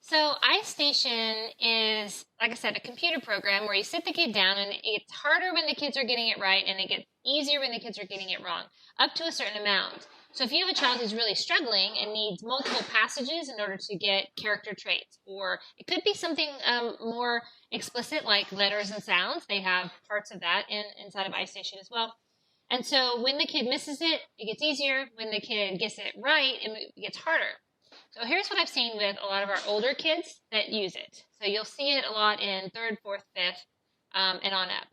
So iStation is, like I said, a computer program where you sit the kid down and it gets harder when the kids are getting it right and it gets easier when the kids are getting it wrong, up to a certain amount. So if you have a child who's really struggling and needs multiple passages in order to get character traits, or it could be something more explicit like letters and sounds, they have parts of that inside of iStation as well. And so when the kid misses it, it gets easier. When the kid gets it right, it gets harder. So here's what I've seen with a lot of our older kids that use it. So you'll see it a lot in 3rd, 4th, 5th, and on up,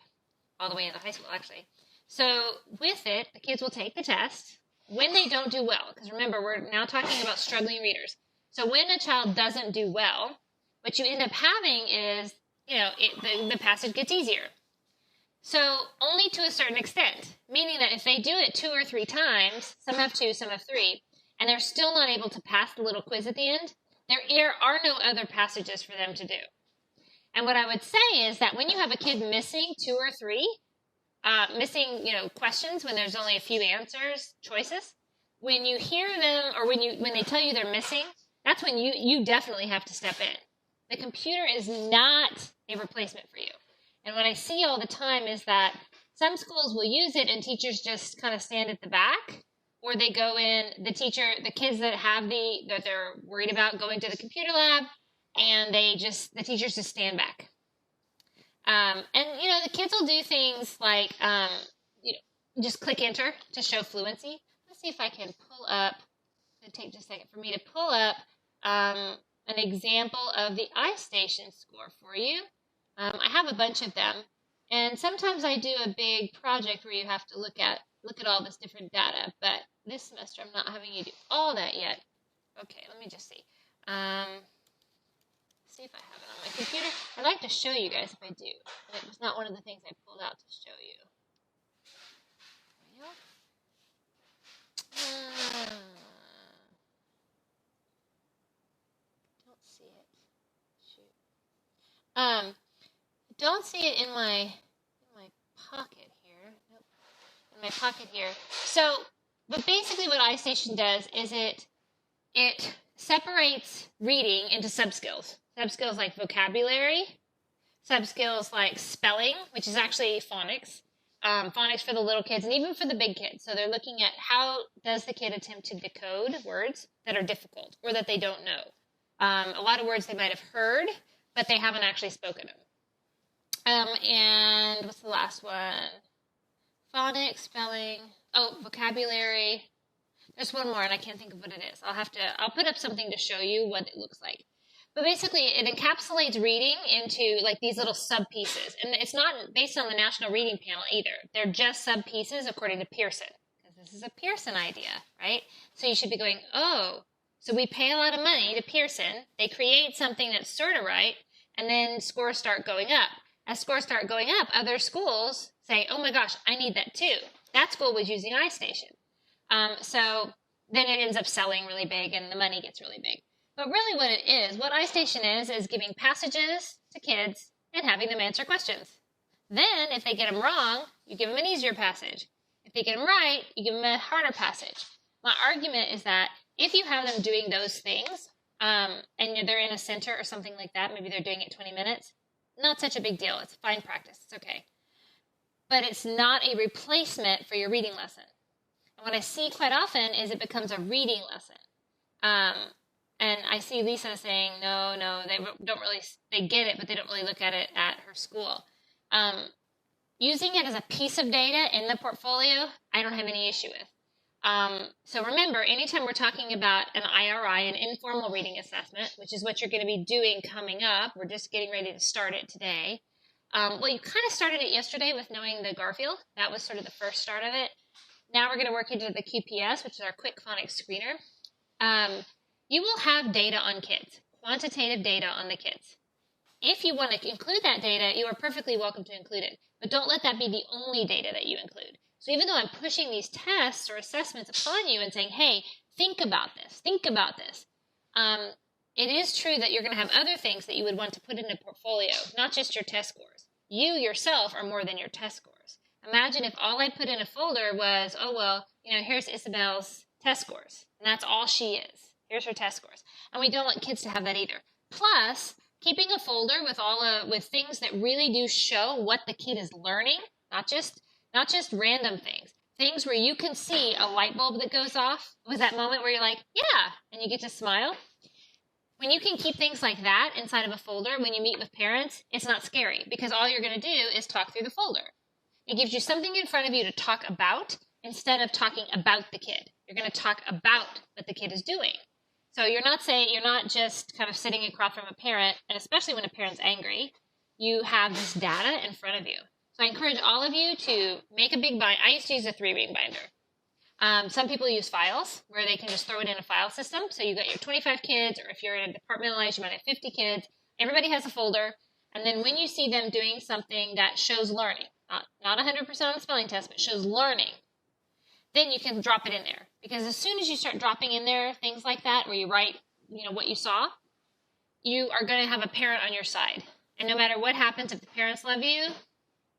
all the way into high school, actually. So with it, the kids will take the test when they don't do well. Because remember, we're now talking about struggling readers. So when a child doesn't do well, what you end up having is, the passage gets easier. So only to a certain extent, meaning that if they do it 2 or 3 times, some have 2, some have 3, and they're still not able to pass the little quiz at the end, there are no other passages for them to do. And what I would say is that when you have a kid missing 2 or 3, missing questions when there's only a few choices, when you hear them or when they tell you they're missing, that's when you definitely have to step in. The computer is not a replacement for you. And what I see all the time is that some schools will use it and teachers just kind of stand at the back. Or they go in, the kids that they're worried about going to the computer lab, and the teachers just stand back. And the kids will do things like, just click enter to show fluency. Let's see if I can pull up, it'll take just a second for me to pull up an example of the iStation score for you. I have a bunch of them, and sometimes I do a big project where you have to look at all this different data, but this semester I'm not having you do all that yet. Okay, let me just see. See if I have it on my computer. I'd like to show you guys if I do. And it was not one of the things I pulled out to show you. Don't see it. Shoot. Don't see it in my pocket here. Nope. In my pocket here. So, but basically what iStation does is it separates reading into sub-skills. Sub-skills like vocabulary, sub-skills like spelling, which is actually phonics. Phonics for the little kids and even for the big kids. So they're looking at how does the kid attempt to decode words that are difficult or that they don't know. A lot of words they might have heard, but they haven't actually spoken them. And what's the last one? Phonics, spelling, vocabulary. There's one more and I can't think of what it is. I'll put up something to show you what it looks like. But basically it encapsulates reading into like these little sub-pieces. And it's not based on the National Reading Panel either. They're just sub-pieces according to Pearson. Because this is a Pearson idea, right? So you should be going, so we pay a lot of money to Pearson. They create something that's sort of right. And then scores start going up. As scores start going up, other schools say, oh my gosh, I need that too. That school was using iStation. So then it ends up selling really big and the money gets really big. But really what iStation is giving passages to kids and having them answer questions. Then if they get them wrong, you give them an easier passage. If they get them right, you give them a harder passage. My argument is that if you have them doing those things, and they're in a center or something like that, maybe they're doing it 20 minutes, not such a big deal. It's fine practice. It's okay. But it's not a replacement for your reading lesson. And what I see quite often is it becomes a reading lesson. And I see Lisa saying, no, they get it, but they don't really look at it at her school. Using it as a piece of data in the portfolio, I don't have any issue with. So remember, anytime we're talking about an IRI, an informal reading assessment, which is what you're going to be doing coming up, we're just getting ready to start it today. You kind of started it yesterday with knowing the Garfield. That was sort of the first start of it. Now we're going to work into the QPS, which is our quick phonics screener. You will have data on kids, quantitative data on the kids. If you want to include that data, you are perfectly welcome to include it, but don't let that be the only data that you include. So even though I'm pushing these tests or assessments upon you and saying, hey, think about this, it is true that you're going to have other things that you would want to put in a portfolio, not just your test scores. You yourself are more than your test scores. Imagine if all I put in a folder was, here's Isabel's test scores, and that's all she is. Here's her test scores. And we don't want kids to have that either. Plus, keeping a folder with with things that really do show what the kid is learning, not just random things. Things where you can see a light bulb that goes off. Was that moment where you're like, yeah, and you get to smile? When you can keep things like that inside of a folder when you meet with parents, it's not scary because all you're going to do is talk through the folder. It gives you something in front of you to talk about instead of talking about the kid. You're going to talk about what the kid is doing. So you're not just kind of sitting across from a parent, and especially when a parent's angry, you have this data in front of you. So I encourage all of you to make a big binder. I used to use a 3-ring binder. Some people use files where they can just throw it in a file system. So you got your 25 kids, or if you're in a departmentalized, you might have 50 kids. Everybody has a folder. And then when you see them doing something that shows learning, not 100% on the spelling test, but shows learning, then you can drop it in there. Because as soon as you start dropping in there things like that, where you write, what you saw, you are going to have a parent on your side. And no matter what happens, if the parents love you,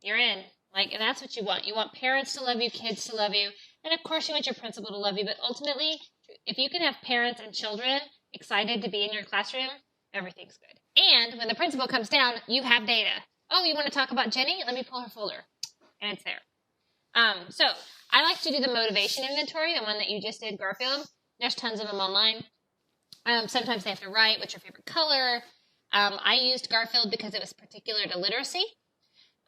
you're in. And that's what you want. You want parents to love you, kids to love you, and of course you want your principal to love you. But ultimately, if you can have parents and children excited to be in your classroom, everything's good. And when the principal comes down, you have data. Oh, you want to talk about Jenny? Let me pull her folder. And it's there. So I like to do the motivation inventory, the one that you just did, Garfield. There's tons of them online. Sometimes they have to write, what's your favorite color? I used Garfield because it was particular to literacy.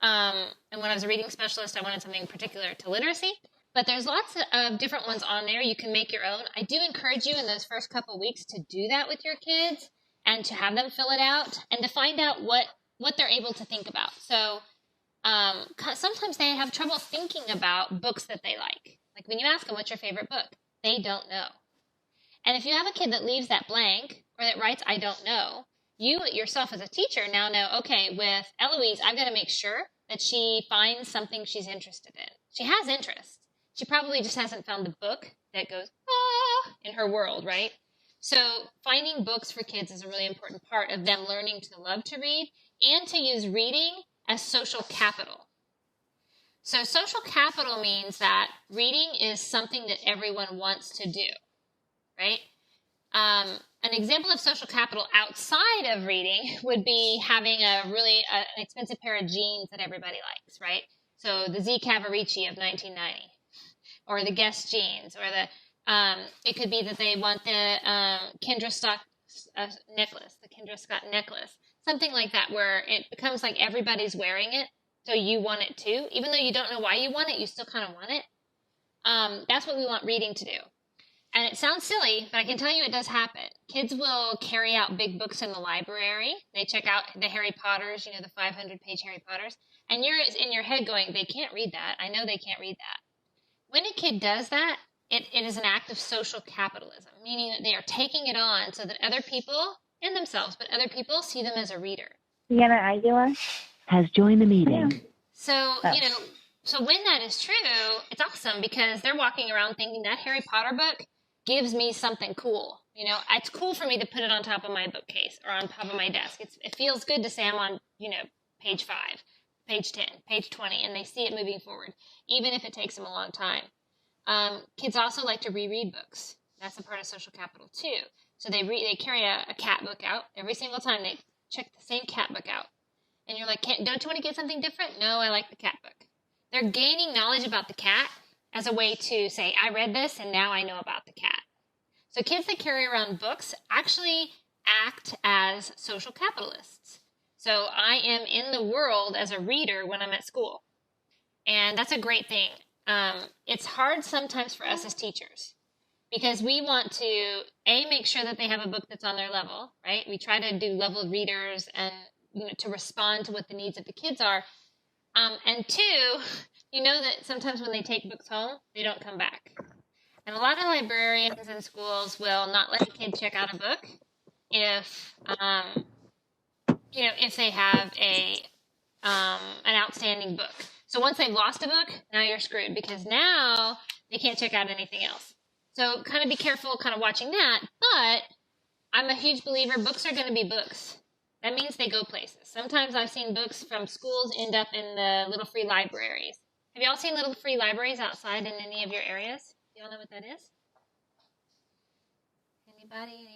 And when I was a reading specialist, I wanted something particular to literacy. But there's lots of different ones on there. You can make your own. I do encourage you in those first couple weeks to do that with your kids and to have them fill it out and to find out what they're able to think about. So sometimes they have trouble thinking about books that they like. Like when you ask them, what's your favorite book? They don't know. And if you have a kid that leaves that blank or that writes, I don't know, you yourself as a teacher now know, okay, with Eloise, I've got to make sure that she finds something she's interested in. She has interest. She probably just hasn't found the book that goes, in her world, right? So finding books for kids is a really important part of them learning to love to read and to use reading as social capital. So social capital means that reading is something that everyone wants to do, right? An example of social capital outside of reading would be having an expensive pair of jeans that everybody likes, right? So the Z Cavaricci of 1990, or the Guess jeans, or it could be that they want the Kendra Scott necklace, something like that, where it becomes like everybody's wearing it, so you want it too, even though you don't know why you want it, you still kind of want it. That's what we want reading to do. And it sounds silly, but I can tell you it does happen. Kids will carry out big books in the library. They check out the Harry Potters, the 500-page Harry Potters. And you're in your head going, they can't read that. I know they can't read that. When a kid does that, it is an act of social capitalism, meaning that they are taking it on so that other people, and themselves, but other people see them as a reader. Sienna Aguilar has joined the meeting. Yeah. So, so when that is true, it's awesome because they're walking around thinking that Harry Potter book gives me something cool. It's cool for me to put it on top of my bookcase or on top of my desk. It feels good to say I'm on, page 5, page 10, page 20, and they see it moving forward, even if it takes them a long time. Kids also like to reread books. That's a part of social capital too. So they carry a cat book out every single time. They check the same cat book out. And you're like, don't you want to get something different? No, I like the cat book. They're gaining knowledge about the cat as a way to say, I read this and now I know about the cat. So kids that carry around books actually act as social capitalists. So I am in the world as a reader when I'm at school. And that's a great thing. It's hard sometimes for us as teachers because we want to, make sure that they have a book that's on their level, right? We try to do level readers and, to respond to what the needs of the kids are. And 2, that sometimes when they take books home, they don't come back. And a lot of librarians in schools will not let a kid check out a book if they have an outstanding book. So once they've lost a book, now you're screwed because now they can't check out anything else. So kind of be careful kind of watching that. But I'm a huge believer books are going to be books. That means they go places. Sometimes I've seen books from schools end up in the little free libraries. Have you all seen little free libraries outside in any of your areas? Do you all know what that is? Anybody?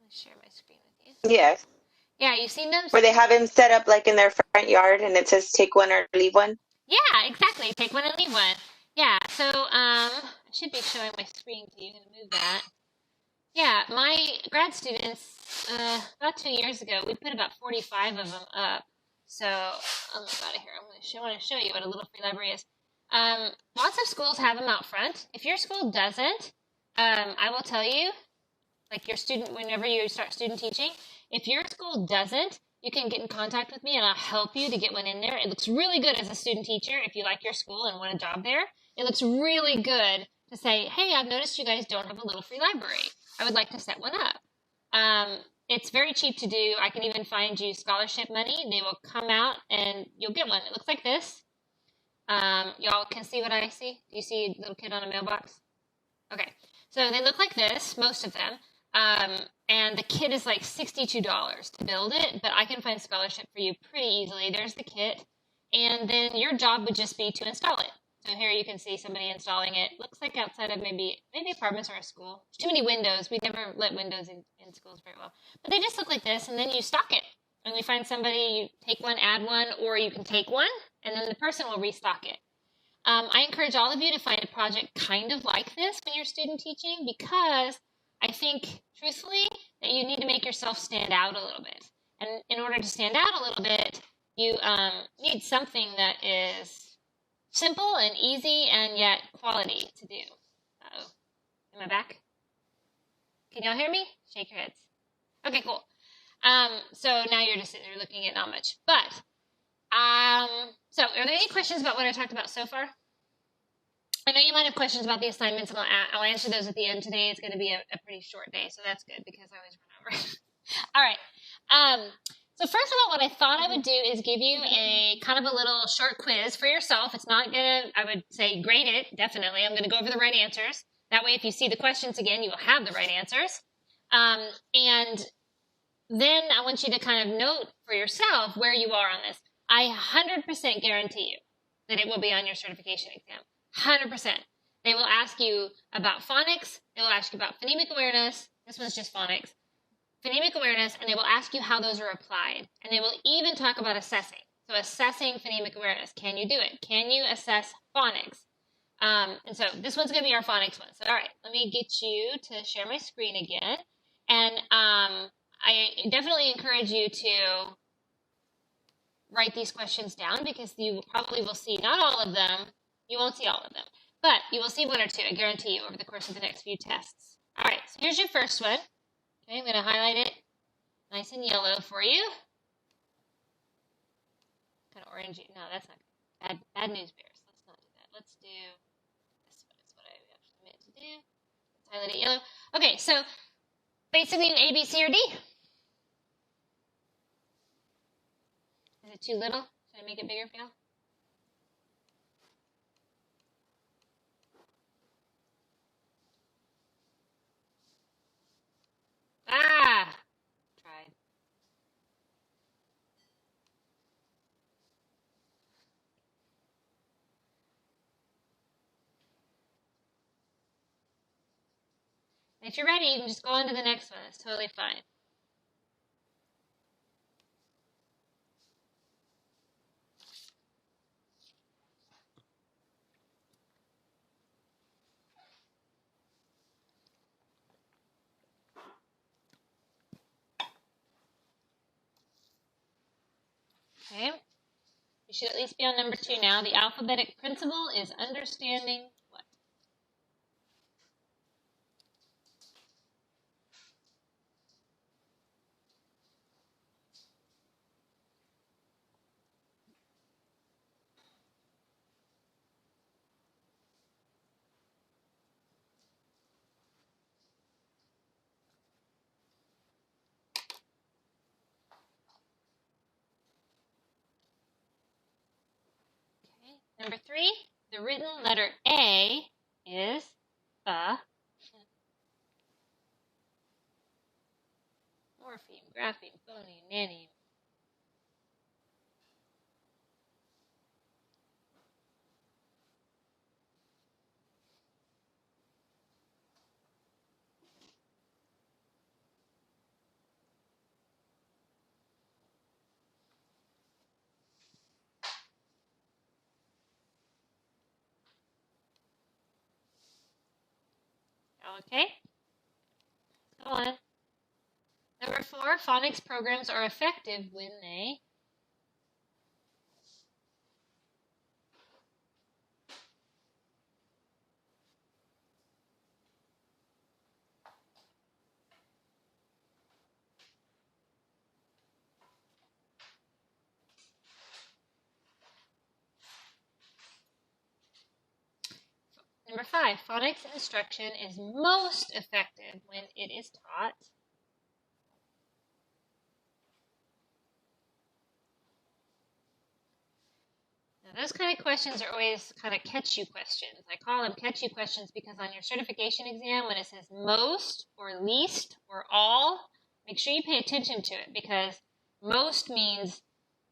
me share my screen with you. Yes. Yeah, you've seen those? Where they have him set up like in their front yard and it says take one or leave one. Yeah, exactly. Take one and leave one. Yeah, so I should be showing my screen to you. I'm going to move that. Yeah, my grad students, about 2 years ago, we put about 45 of them up. So, I'll move out of here. I want to show you what a little free library is. Lots of schools have them out front. If your school doesn't, I will tell you, like your student, whenever you start student teaching, if your school doesn't, you can get in contact with me and I'll help you to get one in there. It looks really good as a student teacher if you like your school and want a job there. It looks really good to say, hey, I've noticed you guys don't have a little free library. I would like to set one up. It's very cheap to do. I can even find you scholarship money. They will come out and you'll get one. It looks like this. Y'all can see what I see? Do you see a little kid on a mailbox? Okay. So they look like this, most of them. And the kit is like $62 to build it, but I can find scholarship for you pretty easily. There's the kit. And then your job would just be to install it. So here you can see somebody installing it. Looks like outside of maybe apartments or a school. There's too many windows. We never let windows in schools very well. But they just look like this, and then you stock it. And we find somebody, you take one, add one, or you can take one, and then the person will restock it. I encourage all of you to find a project kind of like this when you're student teaching, because I think, truthfully, that you need to make yourself stand out a little bit. And in order to stand out a little bit, you need something that is simple and easy and yet quality to do. Uh-oh. Am I back? Can y'all hear me? Shake your heads. Okay, cool. So now you're just sitting there looking at not much. But, so are there any questions about what I talked about so far? I know you might have questions about the assignments, and I'll answer those at the end. Today it's going to be a pretty short day, so that's good because I always run over. All right. So first of all, what I thought I would do is give you a kind of a little short quiz for yourself. It's not going to, I would say, grade it, definitely. I'm going to go over the right answers. That way, if you see the questions again, you will have the right answers. And then I want you to kind of note for yourself where you are on this. I 100% guarantee you that it will be on your certification exam. 100%. They will ask you about phonics. They will ask you about phonemic awareness. This one's just phonics. Phonemic awareness, and they will ask you how those are applied. And they will even talk about assessing. So assessing phonemic awareness. Can you do it? Can you assess phonics? And so this one's going to be our phonics one. So, all right, let me get you to share my screen again. And I definitely encourage you to write these questions down because you probably will see not all of them. You won't see all of them. But you will see one or two, I guarantee you, over the course of the next few tests. All right, so here's your first one. Okay, I'm going to highlight it nice and yellow for you. Kind of orangey. No, that's not good. Bad news bears. Let's not do that. Let's do this one. It's what I actually meant to do. Let's highlight it yellow. Okay, so basically an A, B, C, or D. Is it too little? Should I make it bigger for y'all? Ah! Tried. If you're ready, you can just go on to the next one. It's totally fine. Okay. You should at least be on number 2 now. The alphabetic principle is understanding what? Okay. Number 3, the written letter A is morpheme, grapheme, phoneme, naneme. Okay? Go on. Number 4, phonics programs are effective when they... Number 5, phonics instruction is most effective when it is taught. Now, those kind of questions are always kind of catch-you questions. I call them catch-you questions because on your certification exam, when it says most or least or all, make sure you pay attention to it, because most means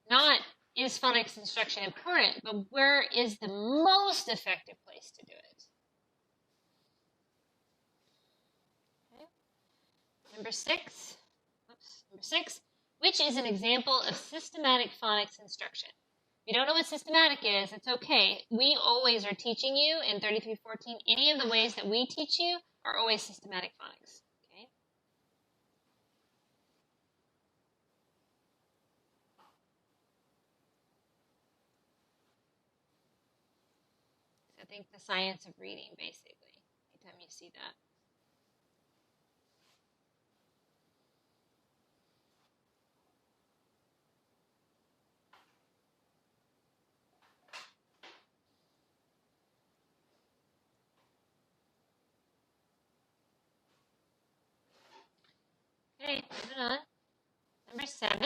not is phonics instruction important, but where is the most effective place to do it? Okay. Number 6, which is an example of systematic phonics instruction? If you don't know what systematic is, it's okay. We always are teaching you in 3314. Any of the ways that we teach you are always systematic phonics. Okay? So think the science of reading, basically, anytime you see that. Okay, moving on. Number 7,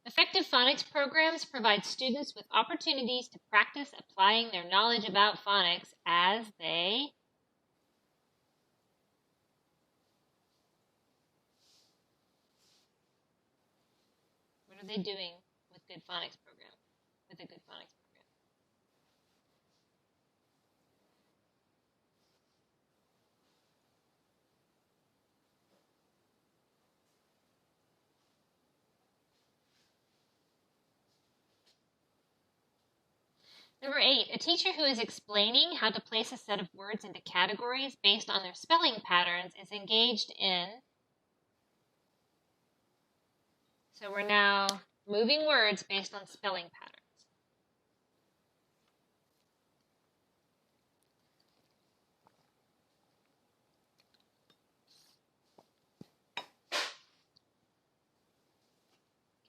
effective phonics programs provide students with opportunities to practice applying their knowledge about phonics as they... What are they doing with good phonics program? With a good phonics program? Number 8, a teacher who is explaining how to place a set of words into categories based on their spelling patterns is engaged in... So we're now moving words based on spelling patterns.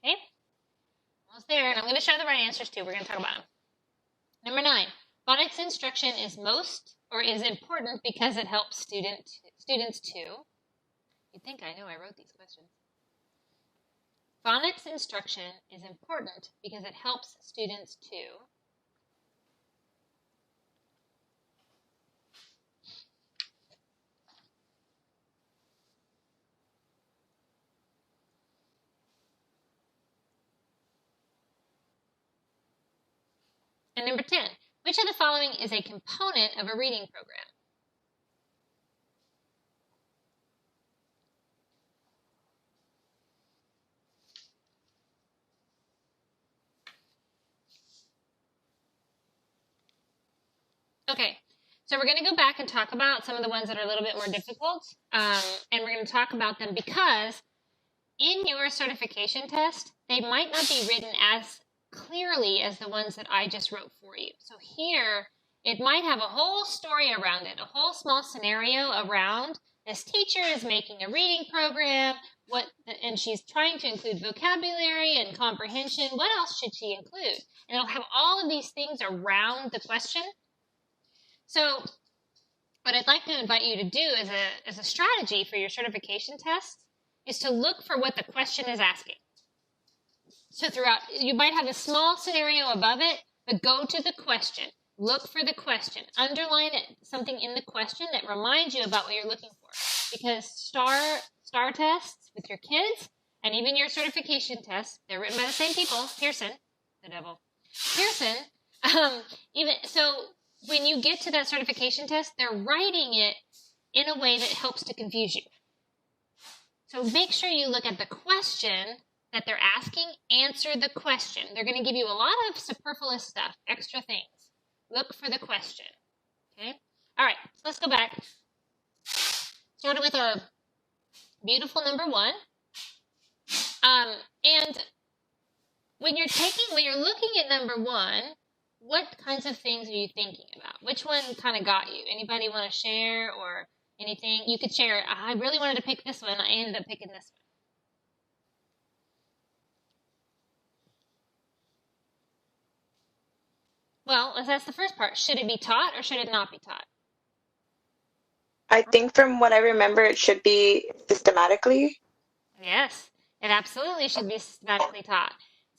Okay? Almost there, and I'm going to show the right answers too. We're going to talk about them. Number 9, phonics instruction is important because it helps students to... You'd think I know I wrote these questions. Phonics instruction is important because it helps students to... And number 10, which of the following is a component of a reading program? Okay, so we're going to go back and talk about some of the ones that are a little bit more difficult, and we're going to talk about them because in your certification test, they might not be written as clearly as the ones that I just wrote for you. So here, it might have a whole story around it, a whole small scenario around this teacher is making a reading program, and she's trying to include vocabulary and comprehension. What else should she include? And it'll have all of these things around the question. So what I'd like to invite you to do as a strategy for your certification test is to look for what the question is asking. So throughout, you might have a small scenario above it, but go to the question. Look for the question. Underline it, something in the question that reminds you about what you're looking for. Because STAR tests with your kids, and even your certification tests, they're written by the same people, Pearson, the devil, Pearson, when you get to that certification test, they're writing it in a way that helps to confuse you. So make sure you look at the question that they're asking, answer the question. They're going to give you a lot of superfluous stuff, extra things. Look for the question. Okay? All right, so let's go back. Started with our beautiful number 1. And when you're looking at number 1, what kinds of things are you thinking about? Which one kind of got you? Anybody want to share or anything? You could share. I really wanted to pick this one. I ended up picking this one. Well, that's the first part. Should it be taught or should it not be taught? I think from what I remember, it should be systematically. Yes, it absolutely should be systematically taught.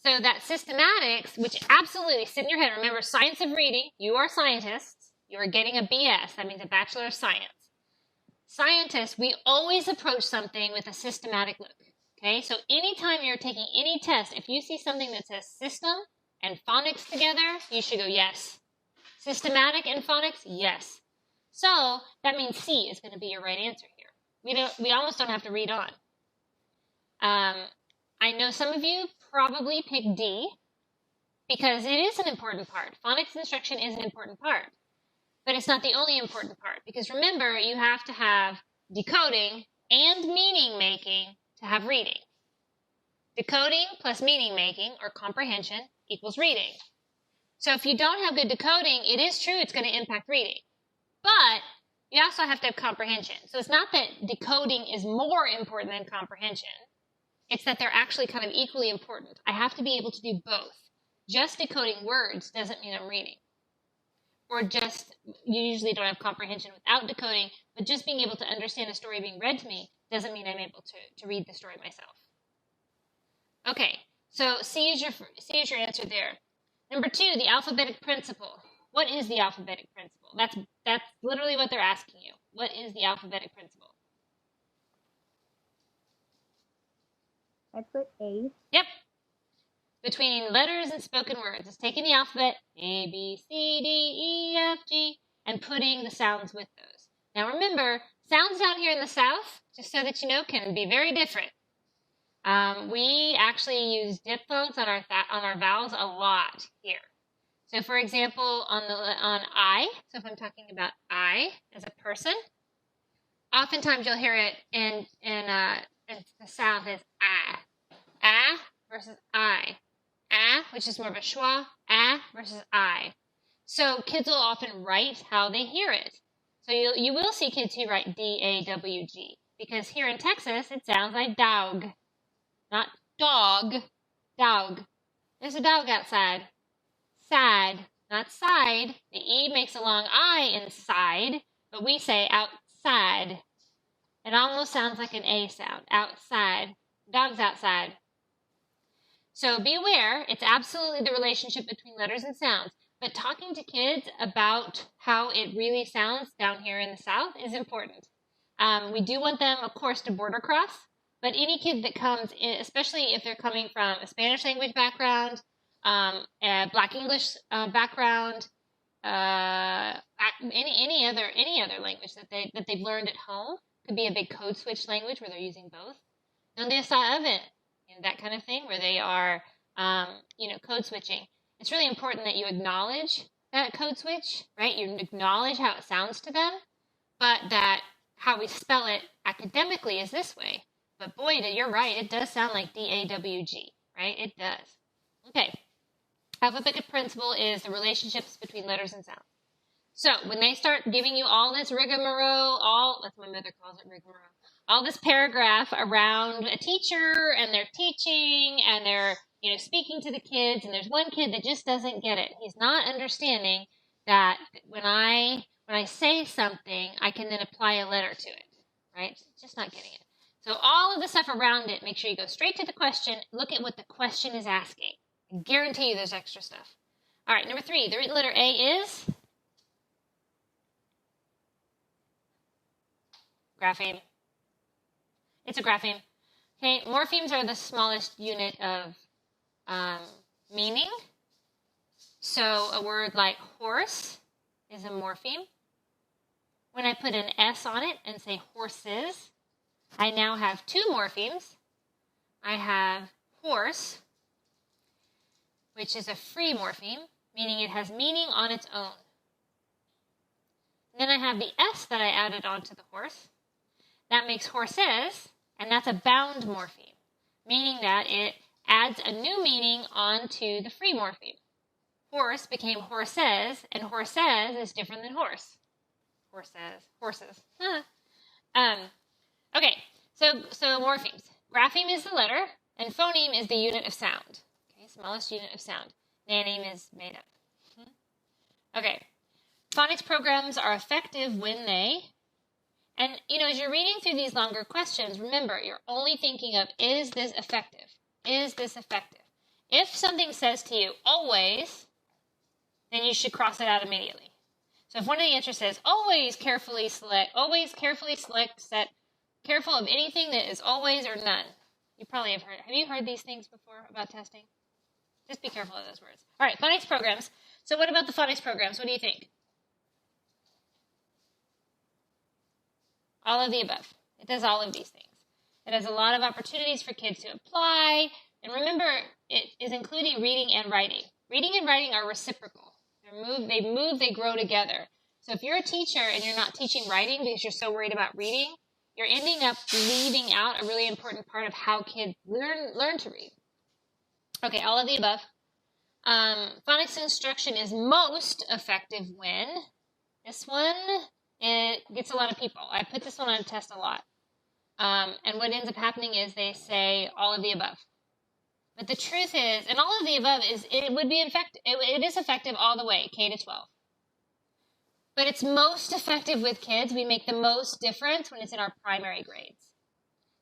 So that systematics, which absolutely sit in your head. Remember, science of reading. You are scientists. You are getting a BS. That means a Bachelor of Science. Scientists, we always approach something with a systematic look. Okay, so anytime you're taking any test, if you see something that says system and phonics together, you should go yes. Systematic and phonics, yes. So that means C is going to be your right answer here. We almost don't have to read on. I know some of you probably picked D because it is an important part. Phonics instruction is an important part, but it's not the only important part because remember, you have to have decoding and meaning making to have reading. Decoding plus meaning making or comprehension equals reading. So if you don't have good decoding, it is true it's going to impact reading, but you also have to have comprehension. So it's not that decoding is more important than comprehension. It's that they're actually kind of equally important. I have to be able to do both. Just decoding words doesn't mean I'm reading. Or you usually don't have comprehension without decoding, but just being able to understand a story being read to me doesn't mean I'm able to read the story myself. Okay, so C is your answer there. Number 2, the alphabetic principle. What is the alphabetic principle? That's literally what they're asking you. What is the alphabetic principle? I put A. Yep. Between letters and spoken words. It's taking the alphabet A, B, C, D, E, F, G, and putting the sounds with those. Now remember, sounds down here in the South, just so that you know, can be very different. We actually use diphthongs on our vowels a lot here. So for example, on I, so if I'm talking about I as a person, oftentimes you'll hear it in the South as ah. Ah versus I. Ah, which is more of a schwa. Ah versus I. So kids will often write how they hear it. So you will see kids who write D-A-W-G. Because here in Texas, it sounds like dog. Not dog. Dog. There's a dog outside. Sad. Not side. The E makes a long I inside, but we say outside. It almost sounds like an A sound. Outside. Dog's outside. So be aware, it's absolutely the relationship between letters and sounds. But talking to kids about how it really sounds down here in the South is important. We do want them, of course, to border cross. But any kid that comes in, especially if they're coming from a Spanish language background, a Black English background, any other language that they've learned at home, could be a big code switch language where they're using both. Donde está Evan? That kind of thing, where they are, code switching. It's really important that you acknowledge that code switch, right? You acknowledge how it sounds to them, but that how we spell it academically is this way. But boy, you're right, it does sound like D-A-W-G, right? It does. Okay. Alphabetic principle is the relationships between letters and sounds. So when they start giving you all this rigmarole, that's what my mother calls it, rigmarole, all this paragraph around a teacher and their teaching and they're speaking to the kids, and there's one kid that just doesn't get it. He's not understanding that when I say something, I can then apply a letter to it, right? Just not getting it. So all of the stuff around it, make sure you go straight to the question. Look at what the question is asking. I guarantee you there's extra stuff. All right, number 3, the written letter A is grapheme. It's a grapheme. Okay, morphemes are the smallest unit of meaning. So a word like horse is a morpheme. When I put an S on it and say horses, I now have 2 morphemes. I have horse, which is a free morpheme, meaning it has meaning on its own. And then I have the S that I added onto the horse. That makes horses, and that's a bound morpheme, meaning that it adds a new meaning onto the free morpheme. Horse became horses, and horses is different than horse. Horses. Okay, so morphemes. Grapheme is the letter, and phoneme is the unit of sound. Okay, smallest unit of sound. Naneme is made up. Okay, phonics programs are effective when they, and as you're reading through these longer questions, remember, you're only thinking of, is this effective? Is this effective? If something says to you, always, then you should cross it out immediately. So if one of the answers says, always carefully select, set, careful of anything that is always or none. You probably have you heard these things before about testing? Just be careful of those words. All right, phonics programs. So what about the phonics programs? What do you think? All of the above. It does all of these things. It has a lot of opportunities for kids to apply. And remember, it is including reading and writing. Reading and writing are reciprocal. They grow together. So if you're a teacher and you're not teaching writing because you're so worried about reading, you're ending up leaving out a really important part of how kids learn to read. Okay, all of the above. Phonics instruction is most effective when, this one, it gets a lot of people. I put this one on a test a lot. And what ends up happening is they say all of the above. But the truth is, and all of the above it is effective all the way, K to 12. But it's most effective with kids. We make the most difference when it's in our primary grades.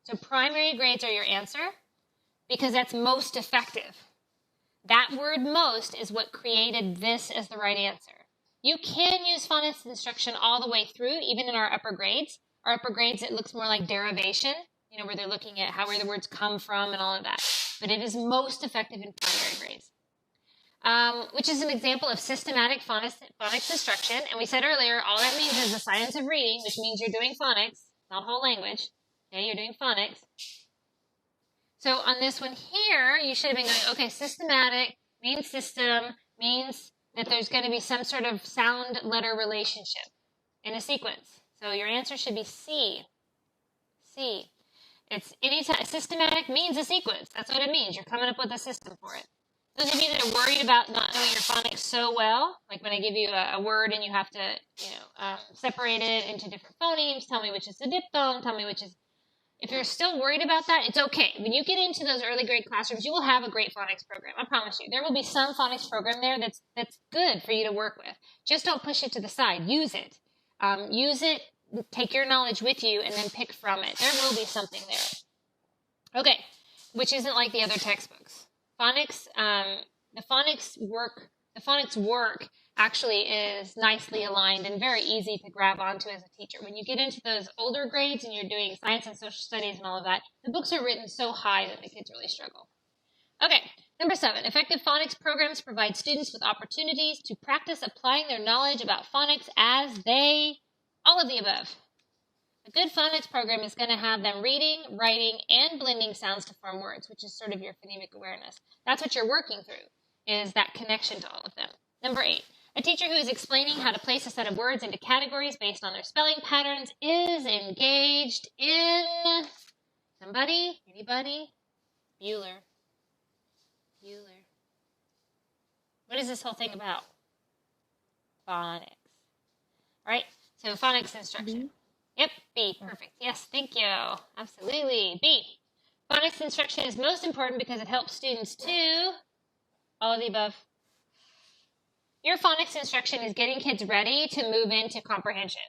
So primary grades are your answer because that's most effective. That word most is what created this as the right answer. You can use phonics instruction all the way through, even in our upper grades. Our upper grades, it looks more like derivation, where they're looking at where the words come from and all of that. But it is most effective in primary grades. Which is an example of systematic phonics instruction. And we said earlier, all that means is the science of reading, which means you're doing phonics, not whole language. Okay, you're doing phonics. So on this one here, you should have been going, okay, systematic means system, means that there's going to be some sort of sound-letter relationship in a sequence. So your answer should be C. C. It's anytime systematic means a sequence. That's what it means. You're coming up with a system for it. Those of you that are worried about not knowing your phonics so well, like when I give you a word and you have to, separate it into different phonemes, tell me which is the diphthong, tell me which is. If you're still worried about that, it's okay. When you get into those early grade classrooms, you will have a great phonics program. I promise you. There will be some phonics program there that's good for you to work with. Just don't push it to the side. Use it. Use it. Take your knowledge with you and then pick from it. There will be something there. Okay, which isn't like the other textbooks. Phonics, the phonics work actually is nicely aligned and very easy to grab onto as a teacher. When you get into those older grades and you're doing science and social studies and all of that, the books are written so high that the kids really struggle. Okay, number 7, effective phonics programs provide students with opportunities to practice applying their knowledge about phonics as they, all of the above. A good phonics program is going to have them reading, writing, and blending sounds to form words, which is sort of your phonemic awareness. That's what you're working through, is that connection to all of them. Number 8, a teacher who is explaining how to place a set of words into categories based on their spelling patterns is engaged in somebody, anybody? Bueller. What is this whole thing about? Phonics. All right, so phonics instruction. Yep, B, perfect. Yes, thank you. Absolutely. B, phonics instruction is most important because it helps students to, all of the above. Your phonics instruction is getting kids ready to move into comprehension.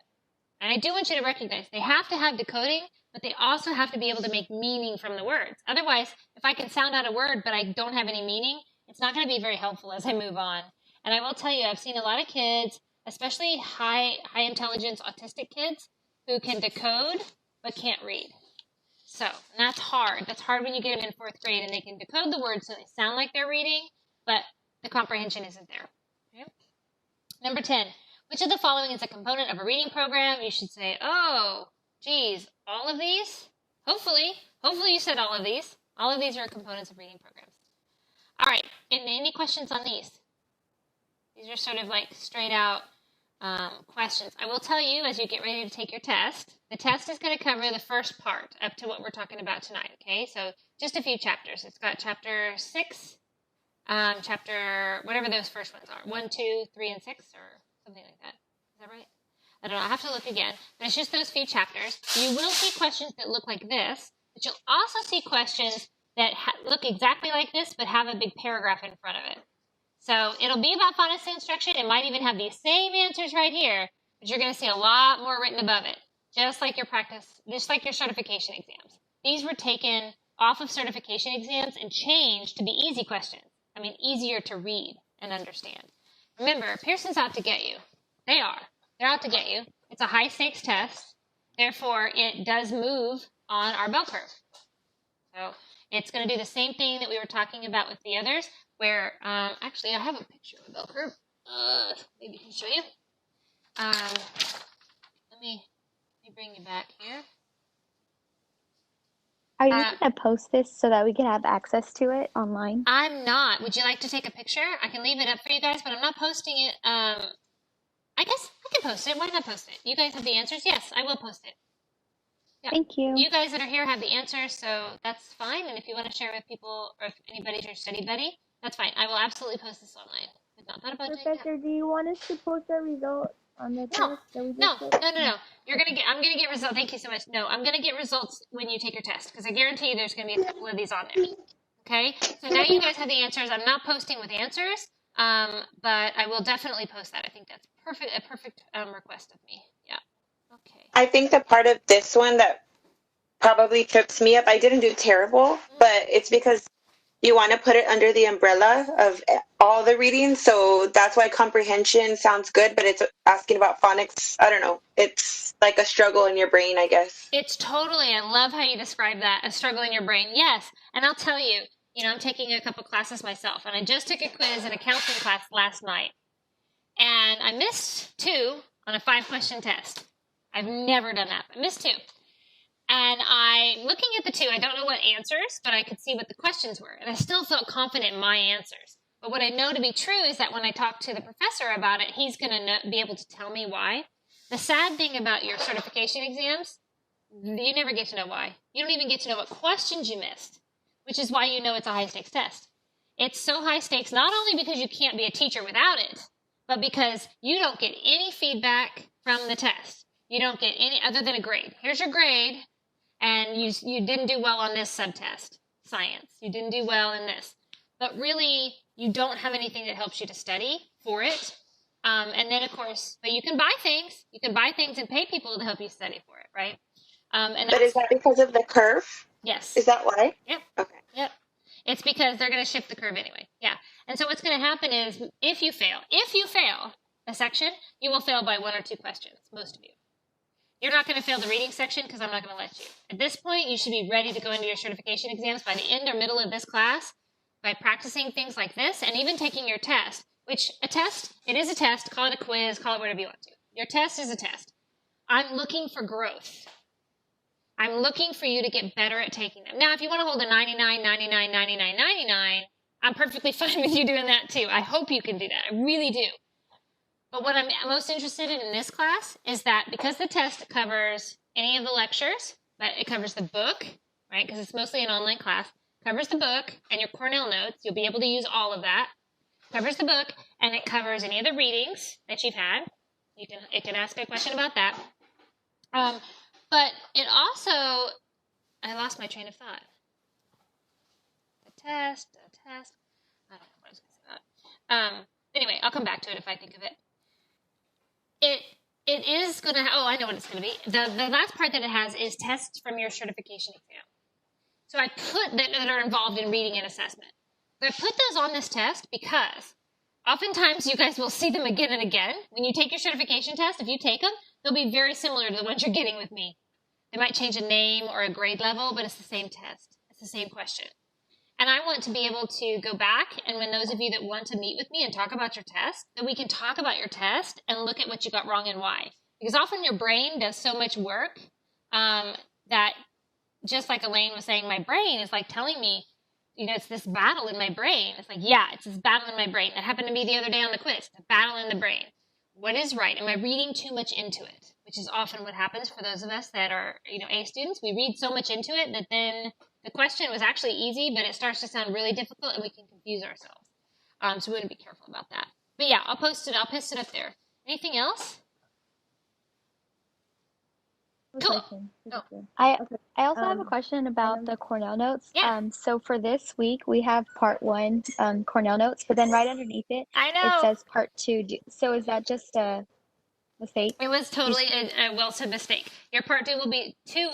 And I do want you to recognize they have to have decoding, but they also have to be able to make meaning from the words. Otherwise, if I can sound out a word, but I don't have any meaning, it's not going to be very helpful as I move on. And I will tell you, I've seen a lot of kids, especially high intelligence autistic kids, who can decode but can't read. So, and that's hard. That's hard when you get them in 4th grade and they can decode the words so they sound like they're reading, but the comprehension isn't there. Okay? Number 10, which of the following is a component of a reading program? You should say, oh, geez, all of these? Hopefully you said all of these. All of these are components of reading programs. All right, and any questions on these? These are sort of like straight out questions. I will tell you as you get ready to take your test, the test is going to cover the first part up to what we're talking about tonight, okay? So just a few chapters. It's got chapter 6, chapter, whatever those first ones are, 1, 2, 3, and 6, or something like that. Is that right? I don't know. I have to look again. But it's just those few chapters. You will see questions that look like this, but you'll also see questions that look exactly like this, but have a big paragraph in front of it. So it'll be about phonics instruction. It might even have these same answers right here, but you're going to see a lot more written above it, just like your practice, just like your certification exams. These were taken off of certification exams and changed to be easy questions. I mean, easier to read and understand. Remember, Pearson's out to get you. They are. They're out to get you. It's a high-stakes test. Therefore, it does move on our bell curve. So it's going to do the same thing that we were talking about with the others, where, actually, I have a picture of a bell curve. Maybe I can show you. Let me bring you back here. Are you going to post this so that we can have access to it online? I'm not. Would you like to take a picture? I can leave it up for you guys, but I'm not posting it. I guess I can post it. Why not post it? You guys have the answers? Yes, I will post it. Yeah. Thank you. You guys that are here have the answers, so that's fine. And if you want to share with people, or if anybody's your study buddy, that's fine. I will absolutely post this online. I've not thought about doing that. Professor, do you want us to post the results on the test that we just did? No. I'm gonna get results. Thank you so much. No, I'm gonna get results when you take your test, because I guarantee you there's gonna be a couple of these on there. Okay. So now you guys have the answers. I'm not posting with answers, but I will definitely post that. I think that's a perfect request of me. Yeah. Okay. I think the part of this one that probably trips me up, I didn't do terrible, but it's because you want to put it under the umbrella of all the readings. So that's why comprehension sounds good, but it's asking about phonics. I don't know. It's like a struggle in your brain, I guess. It's totally, I love how you describe that, a struggle in your brain. Yes. And I'll tell you, I'm taking a couple classes myself, and I just took a quiz in a counseling class last night. And I missed 2 on a 5-question test. I've never done that. I missed 2. And looking at the 2, I don't know what answers, but I could see what the questions were. And I still felt confident in my answers. But what I know to be true is that when I talk to the professor about it, he's going to be able to tell me why. The sad thing about your certification exams, you never get to know why. You don't even get to know what questions you missed, which is why you know it's a high-stakes test. It's so high stakes, not only because you can't be a teacher without it, but because you don't get any feedback from the test. You don't get any other than a grade. Here's your grade, and you didn't do well on this subtest, science. You didn't do well in this. But really, you don't have anything that helps you to study for it. And then, of course, but you can buy things. You can buy things and pay people to help you study for it, right? But is that because of the curve? Yes. Is that why? Yep. Okay. Yep. It's because they're going to shift the curve anyway. Yeah. And so what's going to happen is if you fail a section, you will fail by 1 or 2 questions, most of you. You're not going to fail the reading section because I'm not going to let you. At this point, you should be ready to go into your certification exams by the end or middle of this class by practicing things like this and even taking your test, which it is a test, call it a quiz, call it whatever you want to. Your test is a test. I'm looking for growth. I'm looking for you to get better at taking them. Now, if you want to hold a 99, 99, 99, 99, I'm perfectly fine with you doing that too. I hope you can do that. I really do. But what I'm most interested in this class is that because the test covers any of the lectures, but it covers the book, right? Because it's mostly an online class, covers the book and your Cornell notes. You'll be able to use all of that. Covers the book, and it covers any of the readings that you've had. It can ask a question about that. But it also, I lost my train of thought. The test. I don't know what I was going to say about it. Anyway, I'll come back to it if I think of it. It is going to, I know what it's going to be. The last part that it has is tests from your certification exam. So I put that are involved in reading and assessment. But I put those on this test because oftentimes you guys will see them again and again. When you take your certification test, if you take them, they'll be very similar to the ones you're getting with me. They might change a name or a grade level, but it's the same test. It's the same question. And I want to be able to go back, and when those of you that want to meet with me and talk about your test, that we can talk about your test and look at what you got wrong and why. Because often your brain does so much work that, just like Elaine was saying, my brain is like telling me, it's this battle in my brain. It's like, yeah, it's this battle in my brain. That happened to me the other day on the quiz. The battle in the brain. What is right? Am I reading too much into it? Which is often what happens for those of us that are, A students. We read so much into it that then the question was actually easy, but it starts to sound really difficult and we can confuse ourselves. So we want to be careful about that. But yeah, I'll post it up there. Anything else? Cool. Oh. I also have a question about the Cornell notes. Yeah. So for this week, we have part 1 Cornell notes, but then right underneath it, I it know. says part 2. So is that just a mistake? It was totally a well-said mistake. Your part 2 will be due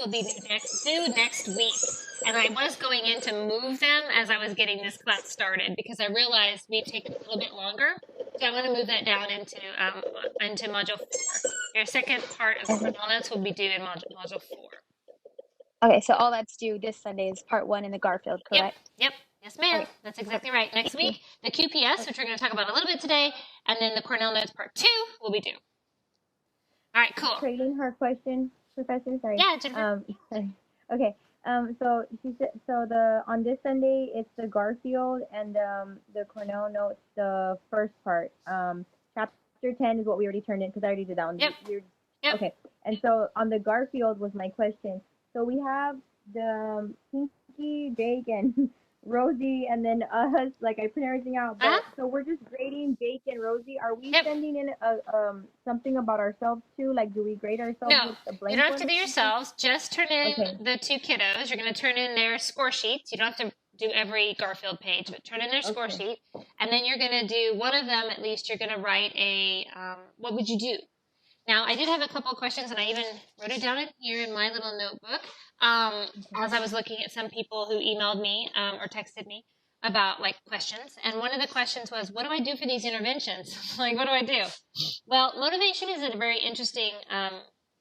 next week. And I was going in to move them as I was getting this class started because I realized we'd take a little bit longer. So I'm going to move that down into Module 4. Your second part of Cornell notes will be due in Module 4. Okay, so all that's due this Sunday is part 1 in the Garfield, correct? Yep. Yes, ma'am. Okay. That's exactly right. Next week, the QPS, which we're going to talk about a little bit today, and then the Cornell notes part 2 will be due. All right, cool. Trading her question, Professor. Sorry. Yeah, Jennifer. Sorry. Okay. So she said, on this Sunday it's the Garfield and the Cornell notes, the first part. Chapter 10 is what we already turned in because I already did that one. Yep. Yep. Okay. And so on the Garfield was my question. So we have the Pinky, Jake, and Rosie, and then us. Like I print everything out. But so we're just grading Jake and Rosie. Are we sending in something about ourselves too? Like, do we grade ourselves? No, with the blank you don't have one? to do yourselves. Just turn in the 2 kiddos. You're going to turn in their score sheets. You don't have to do every Garfield page, but turn in their score sheet. And then you're going to do one of them, at least you're going to write a, what would you do? Now, I did have a couple of questions, and I even wrote it down in here in my little notebook as I was looking at some people who emailed me or texted me about, like, questions. And one of the questions was, what do I do for these interventions? Like, what do I do? Well, motivation is a very interesting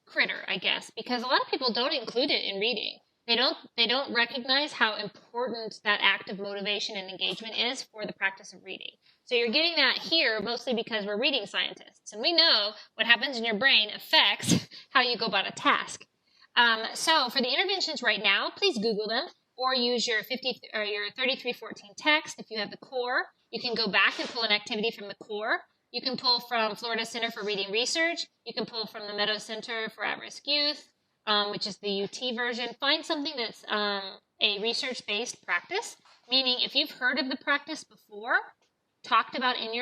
critter, I guess, because a lot of people don't include it in reading. They don't recognize how important that act of motivation and engagement is for the practice of reading. So you're getting that here mostly because we're reading scientists, and we know what happens in your brain affects how you go about a task. So for the interventions right now, please Google them or use your 3314 text. If you have the core, you can go back and pull an activity from the core. You can pull from Florida Center for Reading Research. You can pull from the Meadows Center for At-Risk Youth, which is the UT version. Find something that's a research-based practice, meaning if you've heard of the practice before, talked about in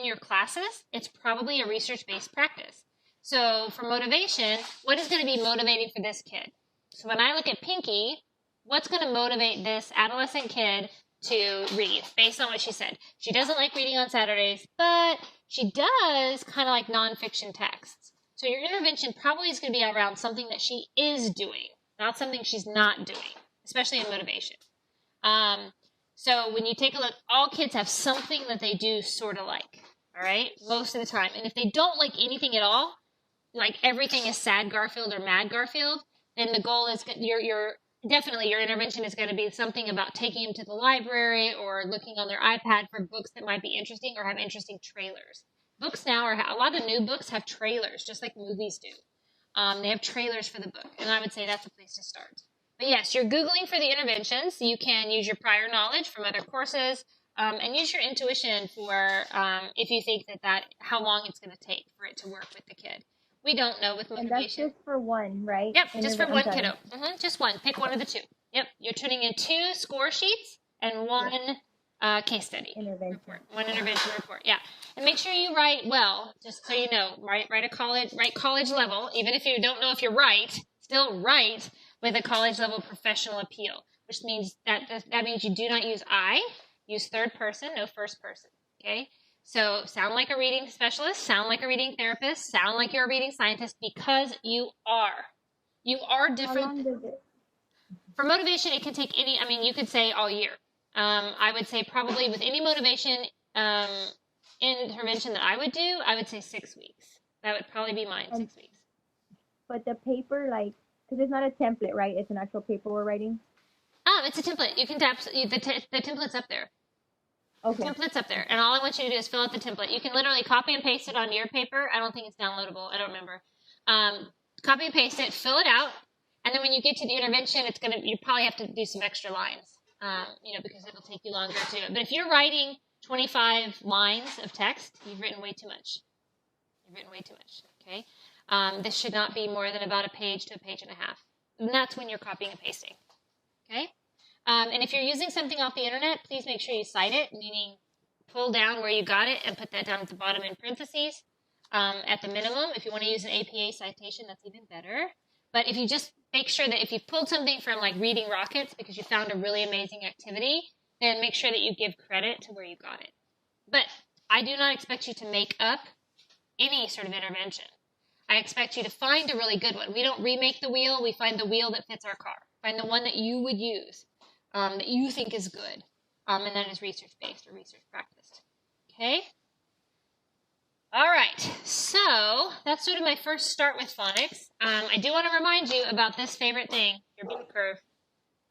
your classes, it's probably a research-based practice. So for motivation, what is going to be motivating for this kid? So when I look at Pinky, what's going to motivate this adolescent kid to read based on what she said? She doesn't like reading on Saturdays, but she does kind of like nonfiction texts. So your intervention probably is going to be around something that she is doing, not something she's not doing, especially in motivation. So when you take a look, all kids have something that they do sort of like, all right, most of the time. And if they don't like anything at all, like everything is sad Garfield or mad Garfield, then the goal is your intervention is going to be something about taking them to the library or looking on their iPad for books that might be interesting or have interesting trailers. Books now a lot of new books have trailers, just like movies do. They have trailers for the book, and I would say that's a place to start. But yes, you're Googling for the interventions. You can use your prior knowledge from other courses and use your intuition for if you think that how long it's going to take for it to work with the kid. We don't know with motivation. And that's just for one, right? Yep, just for one kiddo. Just one. Pick one of the 2. Yep, you're turning in 2 score sheets and 1 case study report. 1 intervention report. Yeah, and make sure you write well. Just so you know, write college level. Even if you don't know if you're right, still write with a college level professional appeal, which means that means you do not use I. Use third person, no first person. Okay. So sound like a reading specialist, sound like a reading therapist, sound like you're a reading scientist because you are. You are different. How long does it? For motivation, it can take you could say all year. I would say probably with any motivation intervention that I would say 6 weeks. That would probably be mine, 6 weeks. But the paper, because it's not a template, right? It's an actual paper we're writing? It's a template. You can tap, the template's up there. Okay. The template's up there, and all I want you to do is fill out the template. You can literally copy and paste it onto your paper. I don't think it's downloadable. I don't remember. Copy and paste it, fill it out, and then when you get to the intervention, you probably have to do some extra lines, because it'll take you longer to do it. But if you're writing 25 lines of text, you've written way too much. You've written way too much, okay? This should not be more than about a page to a page and a half. And that's when you're copying and pasting, okay? And if you're using something off the internet, please make sure you cite it, meaning pull down where you got it and put that down at the bottom in parentheses. At the minimum, if you want to use an APA citation, that's even better. But if you just make sure that if you pulled something from like Reading Rockets because you found a really amazing activity, then make sure that you give credit to where you got it. But I do not expect you to make up any sort of intervention. I expect you to find a really good one. We don't remake the wheel. We find the wheel that fits our car. Find the one that you would use, that you think is good, and that is research-based or research-practiced. Okay? All right, so that's sort of my first start with phonics. I do want to remind you about this favorite thing, your bell curve,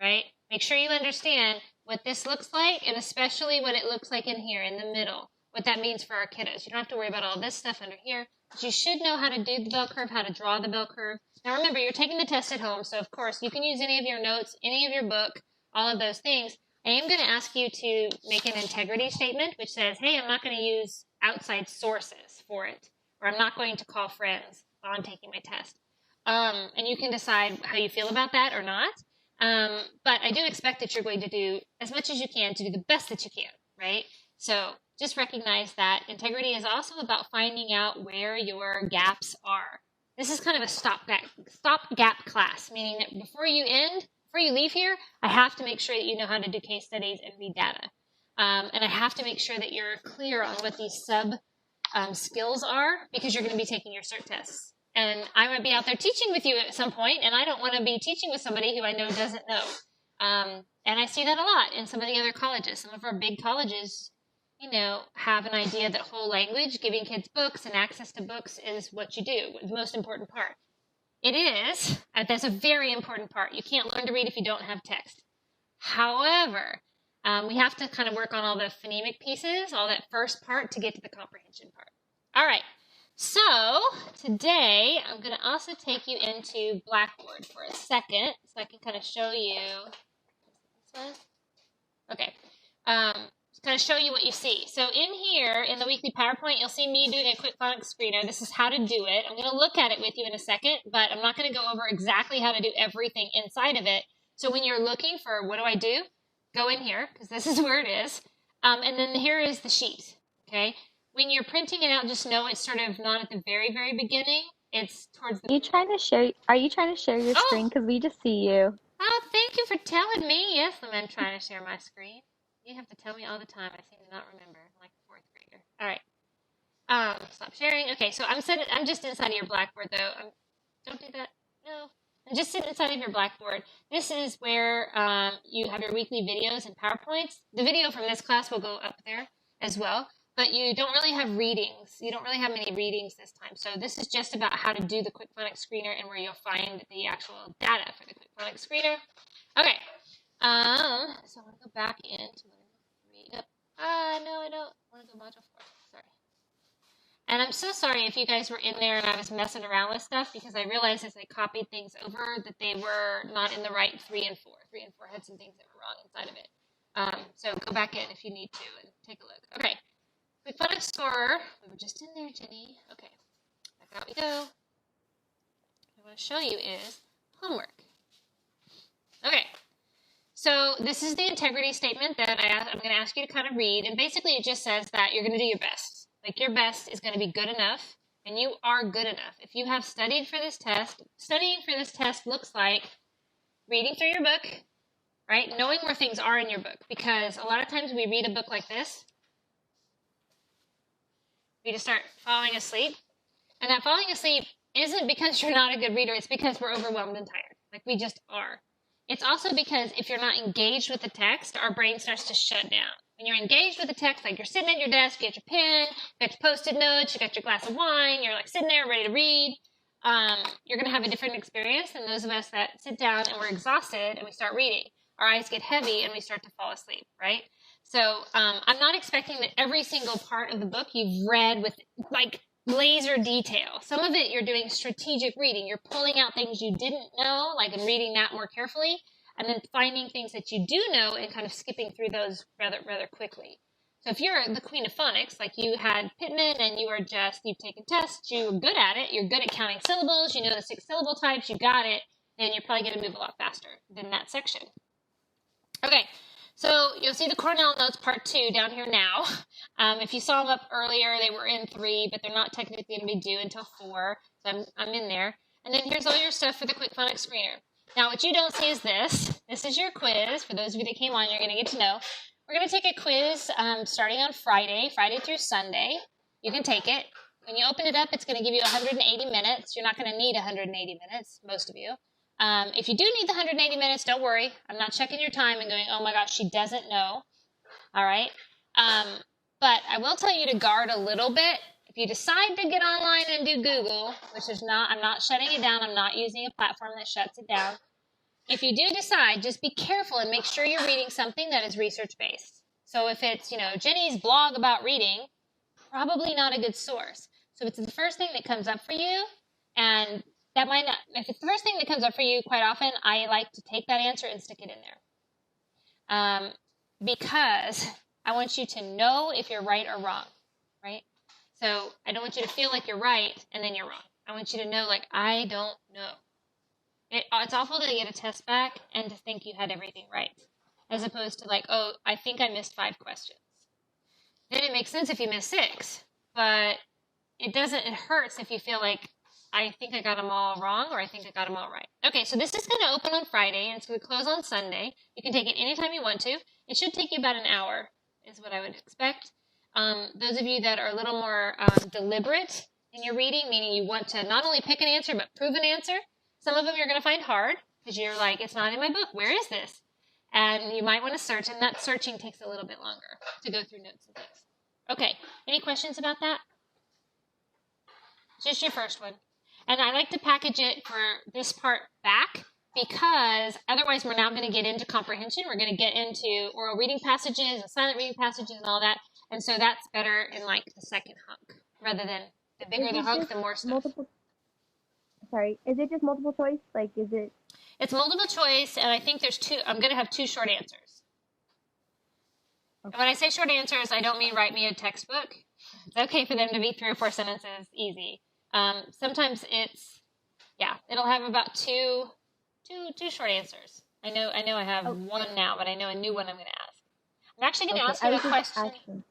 right? Make sure you understand what this looks like, and especially what it looks like in here in the middle, what that means for our kiddos. You don't have to worry about all this stuff under here, but you should know how to do the bell curve, how to draw the bell curve. Now remember, you're taking the test at home, so of course you can use any of your notes, any of your book, all of those things. I am going to ask you to make an integrity statement, which says, hey, I'm not going to use outside sources for it, or I'm not going to call friends while I'm taking my test. And you can decide how you feel about that or not. But I do expect that you're going to do as much as you can to do the best that you can, right? So just recognize that integrity is also about finding out where your gaps are. This is kind of a stopgap class, meaning that before you leave here, I have to make sure that you know how to do case studies and read data. And I have to make sure that you're clear on what these skills are, because you're going to be taking your cert tests. And I might be out there teaching with you at some point, and I don't want to be teaching with somebody who I know doesn't know. And I see that a lot in some of the other colleges. Some of our big colleges, have an idea that whole language, giving kids books and access to books is what you do, the most important part. It is. That's a very important part. You can't learn to read if you don't have text. However, we have to kind of work on all the phonemic pieces, all that first part to get to the comprehension part. All right. So today I'm going to also take you into Blackboard for a second so I can kind of show you. Okay. Kind of show you what you see. So in here, in the weekly PowerPoint, you'll see me doing a quick phonics screener. This is how to do it. I'm going to look at it with you in a second, but I'm not going to go over exactly how to do everything inside of it. So when you're looking for what do I do, go in here, because this is where it is. And then here is the sheet, okay? When you're printing it out, just know it's sort of not at the very, very beginning. It's towards the... Are you trying to share your screen? Because we just see you. Oh, thank you for telling me. Yes, I'm trying to share my screen. You have to tell me all the time. I seem to not remember. I'm like a fourth grader. All right. Stop sharing. Okay, so I'm just inside of your Blackboard, though. Don't do that. No. I'm just sitting inside of your Blackboard. This is where you have your weekly videos and PowerPoints. The video from this class will go up there as well. But you don't really have readings. You don't really have many readings this time. So this is just about how to do the quick phonics screener and where you'll find the actual data for the quick phonics screener. Okay. So I want to go back into module 3. Yep. No, I don't. I want to go module 4. Sorry. And I'm so sorry if you guys were in there and I was messing around with stuff, because I realized as I copied things over that they were not in the right 3 and 4. 3 and 4 had some things that were wrong inside of it. So go back in if you need to and take a look. Okay. Quick phonics scorer. We were just in there, Jenny. Okay. Back out we go. What I want to show you is homework. Okay. So this is the integrity statement that I'm going to ask you to kind of read. And basically it just says that you're going to do your best. Like your best is going to be good enough. And you are good enough. If you have studied for this test, studying for this test looks like reading through your book, right? Knowing where things are in your book. Because a lot of times we read a book like this. We just start falling asleep. And that falling asleep isn't because you're not a good reader. It's because we're overwhelmed and tired. Like we just are. It's also because if you're not engaged with the text, our brain starts to shut down. When you're engaged with the text, like you're sitting at your desk, you got your pen, you got your Post-it notes, you got your glass of wine, you're like sitting there ready to read, you're going to have a different experience than those of us that sit down and we're exhausted and we start reading. Our eyes get heavy and we start to fall asleep, right? So I'm not expecting that every single part of the book you've read with like laser detail. Some of it you're doing strategic reading. You're pulling out things you didn't know, like and reading that more carefully, and then finding things that you do know and kind of skipping through those rather quickly. So if you're the queen of phonics, like you had Pittman and you've taken tests, you're good at it, you're good at counting syllables, you know the 6 syllable types, you got it, then you're probably going to move a lot faster than that section. Okay, so you'll see the Cornell Notes Part 2 down here now. If you saw them up earlier, they were in 3, but they're not technically going to be due until 4, so I'm in there. And then here's all your stuff for the Quick Phonics Screener. Now, what you don't see is this. This is your quiz. For those of you that came on, you're going to get to know. We're going to take a quiz starting on Friday through Sunday. You can take it. When you open it up, it's going to give you 180 minutes. You're not going to need 180 minutes, most of you. If you do need the 180 minutes, don't worry. I'm not checking your time and going, oh my gosh, she doesn't know. All right. But I will tell you to guard a little bit. If you decide to get online and do Google, I'm not shutting it down. I'm not using a platform that shuts it down. If you do decide, just be careful and make sure you're reading something that is research-based. So if it's, Jenny's blog about reading, probably not a good source. So if it's the first thing that comes up for you, and that might not, if it's the first thing that comes up for you, quite often, I like to take that answer and stick it in there. Because I want you to know if you're right or wrong, right? So I don't want you to feel like you're right and then you're wrong. I want you to know, like, I don't know. It's awful to get a test back and to think you had everything right, as opposed to like, oh, I think I missed 5 questions. Then it makes sense if you miss 6, but it hurts if you feel like, I think I got them all wrong or I think I got them all right. Okay, so this is going to open on Friday and it's going to close on Sunday. You can take it anytime you want to. It should take you about an hour, is what I would expect. Those of you that are a little more deliberate in your reading, meaning you want to not only pick an answer but prove an answer, some of them you're going to find hard because you're like, it's not in my book. Where is this? And you might want to search, and that searching takes a little bit longer to go through notes and things. Okay, any questions about that? Just your first one. And I like to package it for this part back because otherwise we're now going to get into comprehension. We're going to get into oral reading passages and silent reading passages and all that. And so that's better in like the second hunk rather than the bigger the hunk, the more stuff. Is it just multiple choice? Like, is it? It's multiple choice, and I think there's 2. I'm going to have 2 short answers. Okay. And when I say short answers, I don't mean write me a textbook. It's okay for them to be 3 or 4 sentences, easy. Sometimes it'll have about two short answers. I know I have one now, but I know a new one I'm going to ask. I'm actually going to ask you a question.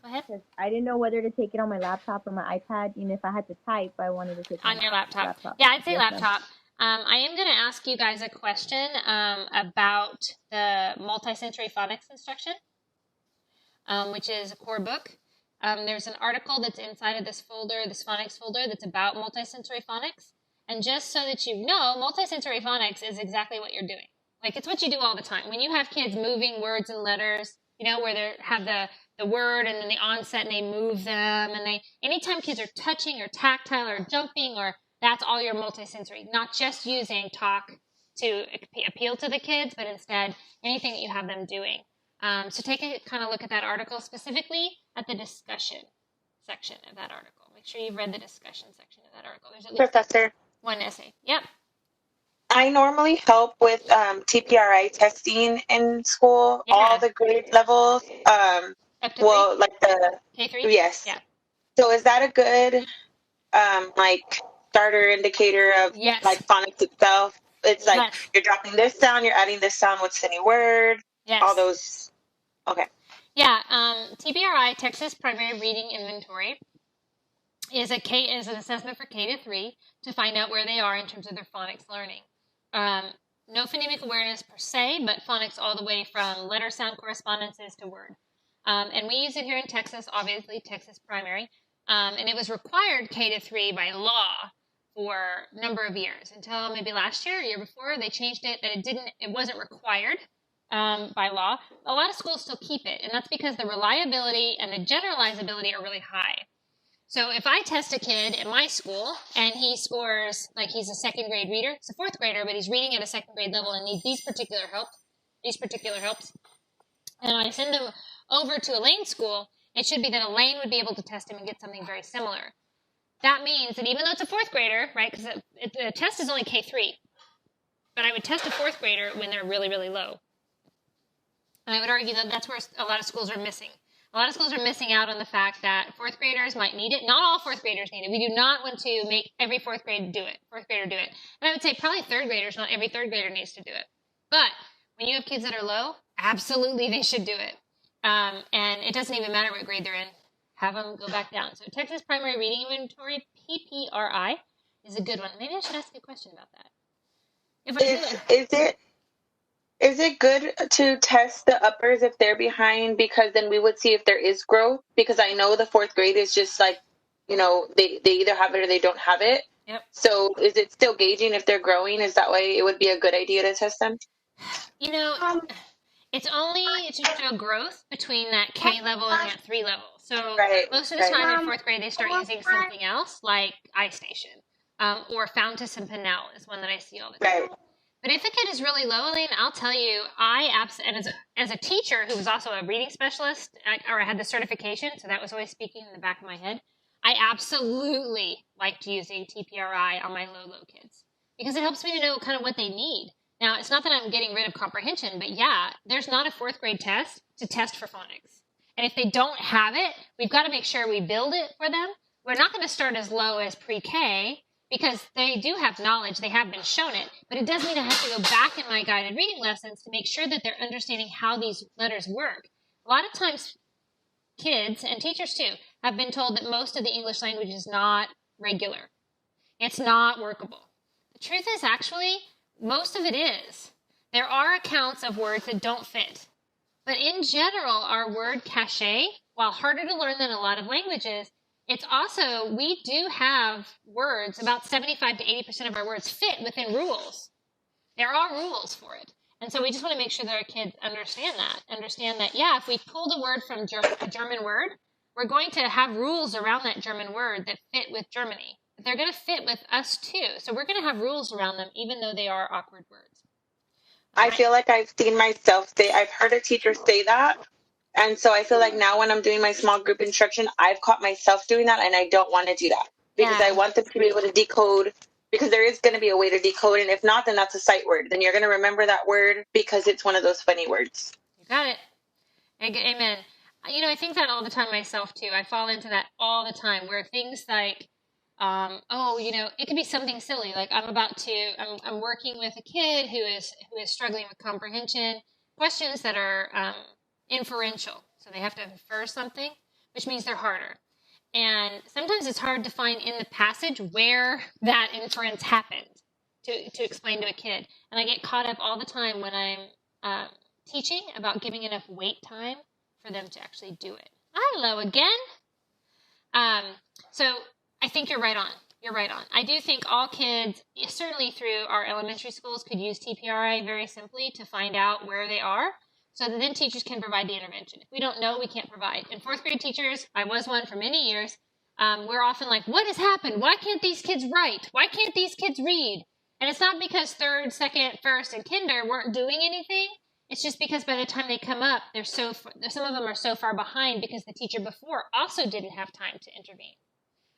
Go ahead. I didn't know whether to take it on my laptop or my iPad. Even if I had to type, I wanted to take it on your laptop. Yeah, I'd say laptop. I am going to ask you guys a question about the multisensory phonics instruction, which is a core book. There's an article that's inside of this folder, this phonics folder, that's about multisensory phonics. And just so that you know, multisensory phonics is exactly what you're doing. Like, it's what you do all the time. When you have kids moving words and letters, where they have the word and then the onset and they move them. And anytime kids are touching or tactile or jumping, that's all your multisensory. Not just using talk to appeal to the kids, but instead anything that you have them doing. So take a kind of look at that article, specifically at the discussion section of that article. Make sure you've read the discussion section of that article. There's at least Professor, one essay. Yep. I normally help with TPRI testing in school, all the grade levels. Up to 3? Like the K3? Yes. Yeah. So is that a good like starter indicator of like phonics itself? It's like you're dropping this sound, you're adding this sound, what's the new word? Yes. All those. Okay. Yeah. TPRI, Texas Primary Reading Inventory, is an assessment for K-3 to find out where they are in terms of their phonics learning. No phonemic awareness per se, but phonics all the way from letter sound correspondences to word. And we use it here in Texas, obviously, Texas Primary. And it was required K-3 by law for a number of years until maybe last year or year before they changed it that it wasn't required by law. A lot of schools still keep it, and that's because the reliability and the generalizability are really high. So if I test a kid at my school and he scores like he's a second grade reader, it's a 4th grader, but he's reading at a second grade level and needs these particular helps, and I send him over to Elaine's school, it should be that Elaine would be able to test him and get something very similar. That means that even though it's a 4th grader, right, because the test is only K3, but I would test a 4th grader when they're really, really low. And I would argue that that's where a lot of schools are missing. A lot of schools are missing out on the fact that fourth graders might need it. Not all fourth graders need it. We do not want to make every fourth grader do it. And I would say probably third graders, not every third grader needs to do it. But when you have kids that are low, absolutely they should do it. And it doesn't even matter what grade they're in. Have them go back down. So Texas Primary Reading Inventory, PPRI, is a good one. Maybe I should ask you a question about that. If I do it. Is it good to test the uppers if they're behind, because then we would see if there is growth? Because I know the fourth grade is just like, they either have it or they don't have it. Yep. So is it still gauging if they're growing? Is that why it would be a good idea to test them? It's only to show growth between that K level and that 3 level. So most of the time in fourth grade, they start using something else like iStation, or Fountas and Pinnell is one that I see all the time. Right. But if a kid is really low, Elaine, I'll tell you, and as a teacher who was also a reading specialist, or I had the certification, so that was always speaking in the back of my head, I absolutely liked using TPRI on my low kids because it helps me to know kind of what they need. Now, it's not that I'm getting rid of comprehension, but yeah, there's not a fourth grade test to test for phonics. And if they don't have it, we've got to make sure we build it for them. We're not going to start as low as pre-K, because they do have knowledge, they have been shown it, but it does mean I have to go back in my guided reading lessons to make sure that they're understanding how these letters work. A lot of times, kids, and teachers too, have been told that most of the English language is not regular. It's not workable. The truth is, actually, most of it is. There are accounts of words that don't fit. But in general, our word cachet, while harder to learn than a lot of languages, it's also, we do have words, about 75 to 80% of our words fit within rules. There are rules for it. And so we just want to make sure that our kids understand that, yeah, if we pulled a word from a German word, we're going to have rules around that German word that fit with Germany. But they're going to fit with us too. So we're going to have rules around them, even though they are awkward words. I feel like I've seen myself I've heard a teacher say that. And so I feel like now when I'm doing my small group instruction, I've caught myself doing that, and I don't want to do that because I want them to be able to decode, because there is going to be a way to decode. And if not, then that's a sight word. Then you're going to remember that word because it's one of those funny words. You got it. Amen. I think that all the time myself too. I fall into that all the time where things like, it could be something silly. Like I'm working with a kid who is struggling with comprehension, questions that are, inferential. So they have to infer something, which means they're harder. And sometimes it's hard to find in the passage where that inference happened to explain to a kid. And I get caught up all the time when I'm teaching about giving enough wait time for them to actually do it. Hello again. So I think you're right on. I do think all kids, certainly through our elementary schools, could use TPRI very simply to find out where they are, so that then teachers can provide the intervention. If we don't know, we can't provide. And fourth grade teachers, I was one for many years, we're often like, what has happened? Why can't these kids write? Why can't these kids read? And it's not because third, second, first, and kinder weren't doing anything. It's just because by the time they come up, some of them are so far behind because the teacher before also didn't have time to intervene.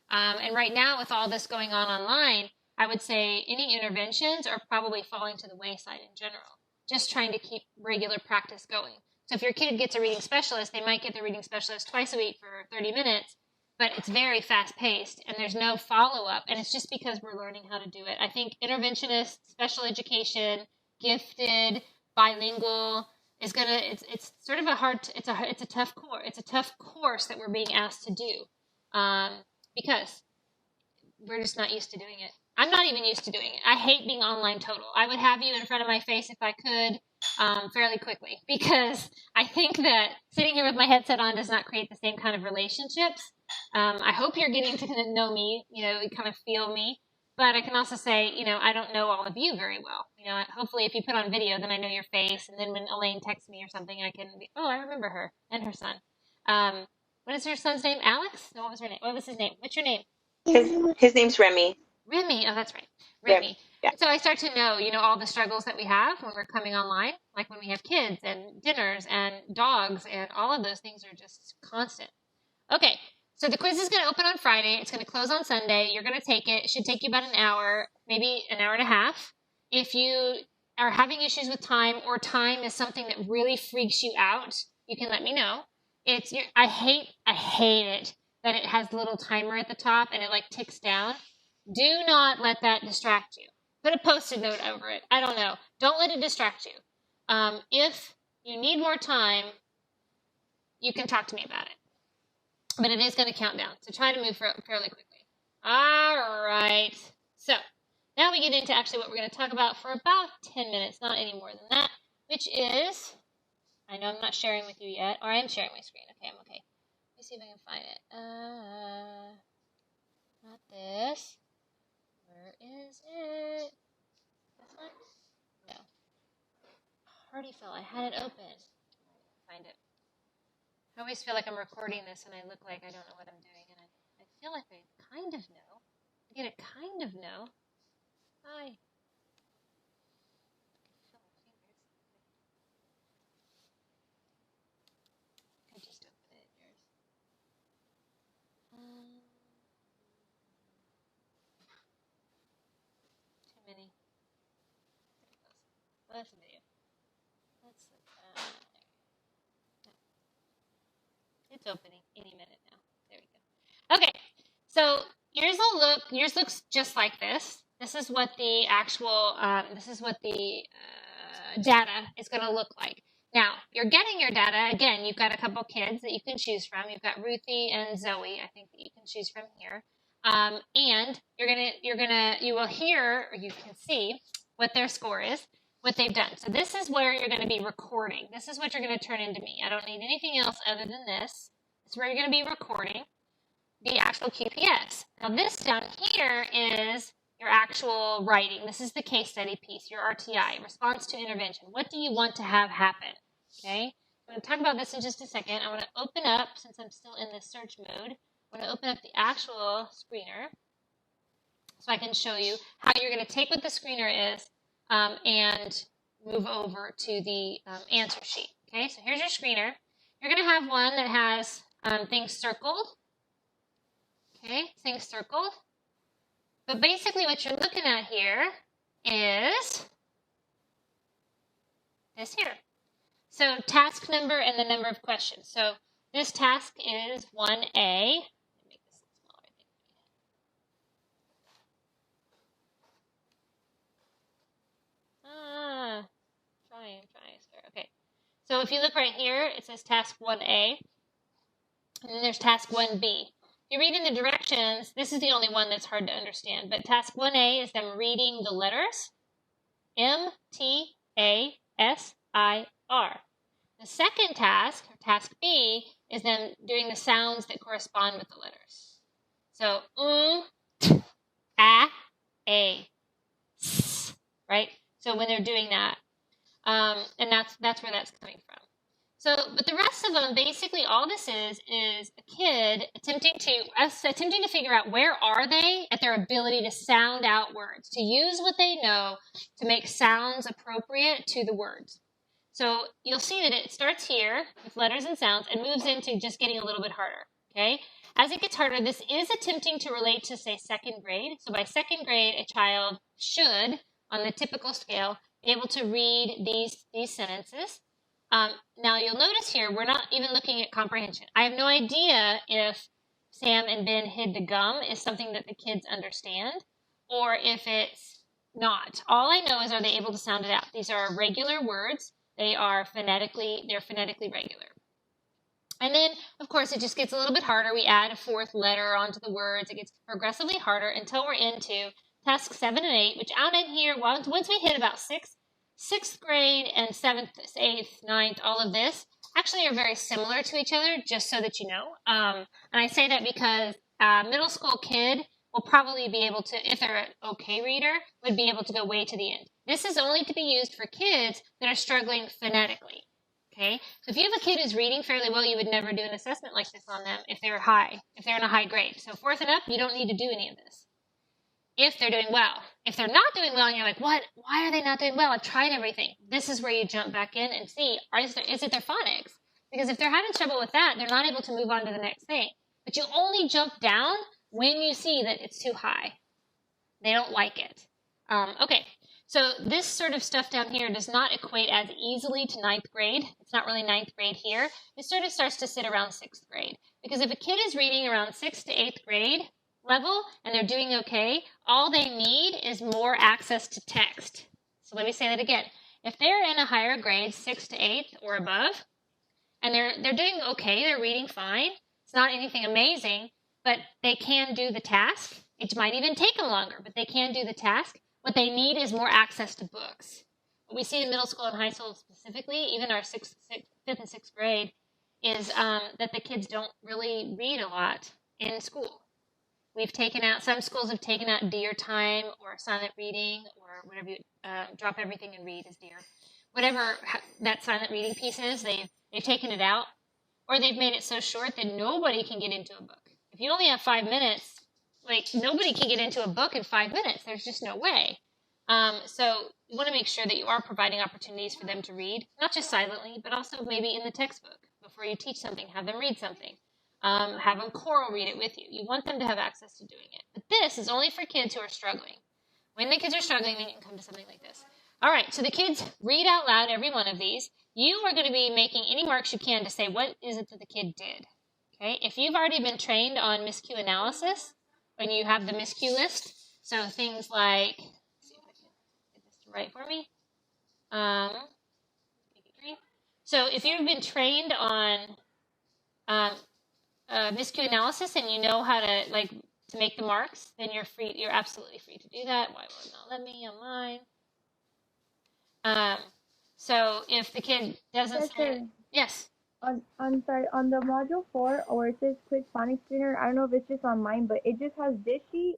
And right now, with all this going on online, I would say any interventions are probably falling to the wayside in general. Just trying to keep regular practice going. So if your kid gets a reading specialist, they might get the reading specialist twice a week for 30 minutes, but it's very fast-paced, and there's no follow-up, and it's just because we're learning how to do it. I think interventionists, special education, gifted, bilingual, it's sort of it's a tough course that we're being asked to do, because we're just not used to doing it. I'm not even used to doing it. I hate being online total. I would have you in front of my face if I could fairly quickly, because I think that sitting here with my headset on does not create the same kind of relationships. I hope you're getting to kind of know me, kind of feel me. But I can also say, I don't know all of you very well. Hopefully if you put on video, then I know your face. And then when Elaine texts me or something, I can be, I remember her and her son. What is her son's name? Alex? No, what was her name? What was his name? What's your name? His name's Remy. Remy. Oh, that's right. Remy. Yeah. So I start to know, all the struggles that we have when we're coming online, like when we have kids and dinners and dogs, and all of those things are just constant. Okay. So the quiz is going to open on Friday. It's going to close on Sunday. You're going to take it. It should take you about an hour, maybe an hour and a half. If you are having issues with time, or time is something that really freaks you out, you can let me know. I hate it that it has the little timer at the top and it like ticks down. Do not let that distract you. Put a post-it note over it. I don't know. Don't let it distract you. If you need more time, you can talk to me about it. But it is going to count down, so try to move fairly quickly. All right. So now we get into actually what we're going to talk about for about 10 minutes, not any more than that, which is, I know I'm not sharing with you yet, or I am sharing my screen. Okay, I'm okay. Let me see if I can find it. Not this. Where is it? This one? No. Hardy fell. I had it open. Find it. I always feel like I'm recording this and I look like I don't know what I'm doing, and I feel like I kind of know. I get a kind of know. Hi. I just open it in yours. Too many. There it goes. Well, that's a video. Let's look at. It's opening any minute now. There we go. Okay, so yours looks just like this. This is what the actual, data is going to look like. Now, you're getting your data, again, you've got a couple kids that you can choose from. You've got Ruthie and Zoe, I think, that you can choose from here. And you will hear, or you can see what their score is, what they've done. So this is where you're going to be recording. This is what you're going to turn into me. I don't need anything else other than this. This is where you're going to be recording the actual QPS. Now this down here is your actual writing. This is the case study piece, your RTI, response to intervention. What do you want to have happen? Okay, I'm going to talk about this in just a second. I want to open up, since I'm still in this search mode, I want to open up the actual screener so I can show you how you're going to take what the screener is and move over to the answer sheet. Okay, so here's your screener. You're going to have one that has things circled. Okay, things circled. But basically what you're looking at here is this here. So task number and the number of questions. So this task is 1A. Let me make this a little smaller, I think. Trying. Okay. So if you look right here, it says task 1A. And then there's task 1B. You're reading the directions. This is the only one that's hard to understand. But task 1A is them reading the letters. M-T-A-S-I-R. The second task, or task B, is them doing the sounds that correspond with the letters. So, t, a, s, right? So when they're doing that, and that's where that's coming from. So, but the rest of them, basically all this is a kid attempting to figure out where are they at their ability to sound out words, to use what they know to make sounds appropriate to the words. So you'll see that it starts here with letters and sounds and moves into just getting a little bit harder, okay? As it gets harder, this is attempting to relate to, say, second grade. So by second grade, a child should, on the typical scale, be able to read these sentences. Now you'll notice here, we're not even looking at comprehension. I have no idea if Sam and Ben hid the gum is something that the kids understand, or if it's not. All I know is, are they able to sound it out? These are regular words. They're phonetically regular. And then, of course, it just gets a little bit harder. We add a fourth letter onto the words. It gets progressively harder until we're into tasks 7 and 8, which out in here, once we hit about sixth grade and 7th, 8th, 9th, all of this actually are very similar to each other, just so that you know. And I say that because a middle school kid will probably be able to, if they're an okay reader, would be able to go way to the end. This is only to be used for kids that are struggling phonetically, okay? So if you have a kid who's reading fairly well, you would never do an assessment like this on them if they're in a high grade. So 4th and up, you don't need to do any of this if they're doing well. If they're not doing well and you're like, what? Why are they not doing well? I've tried everything. This is where you jump back in and see, is it their phonics? Because if they're having trouble with that, they're not able to move on to the next thing. But you only jump down when you see that it's too high. They don't like it. Okay, So this sort of stuff down here does not equate as easily to ninth grade. It's not really ninth grade here. It sort of starts to sit around sixth grade. Because if a kid is reading around sixth to eighth grade level and they're doing okay, all they need is more access to text. So let me say that again. If they're in a higher grade, sixth to eighth or above, and they're doing okay, they're reading fine, it's not anything amazing, but they can do the task. It might even take them longer, but they can do the task. What they need is more access to books. What we see in middle school and high school specifically, even our fifth and sixth grade, is that the kids don't really read a lot in school. Some schools have taken out deer time or silent reading or whatever you, drop everything and read is deer. Whatever that silent reading piece is, they've taken it out. Or they've made it so short that nobody can get into a book. If you only have 5 minutes, like nobody can get into a book in 5 minutes. There's just no way. So you want to make sure that you are providing opportunities for them to read, not just silently, but also maybe in the textbook. Before you teach something, have them read something. Have them choral read it with you. You want them to have access to doing it. But this is only for kids who are struggling. When the kids are struggling, then you can come to something like this. All right, so the kids read out loud every one of these. You are going to be making any marks you can to say what is it that the kid did. Okay, if you've already been trained on miscue analysis, when you have the miscue list, so things like, let's see if I can get this to write for me. Make it green. So if you've been trained on miscue analysis and you know how to to make the marks, then you're free. You're absolutely free to do that. Why will it not let me on mine? So if the kid doesn't say, yes. I'm sorry, on the module 4 where it says quick phonics trainer, I don't know if it's just on mine, but it just has this sheet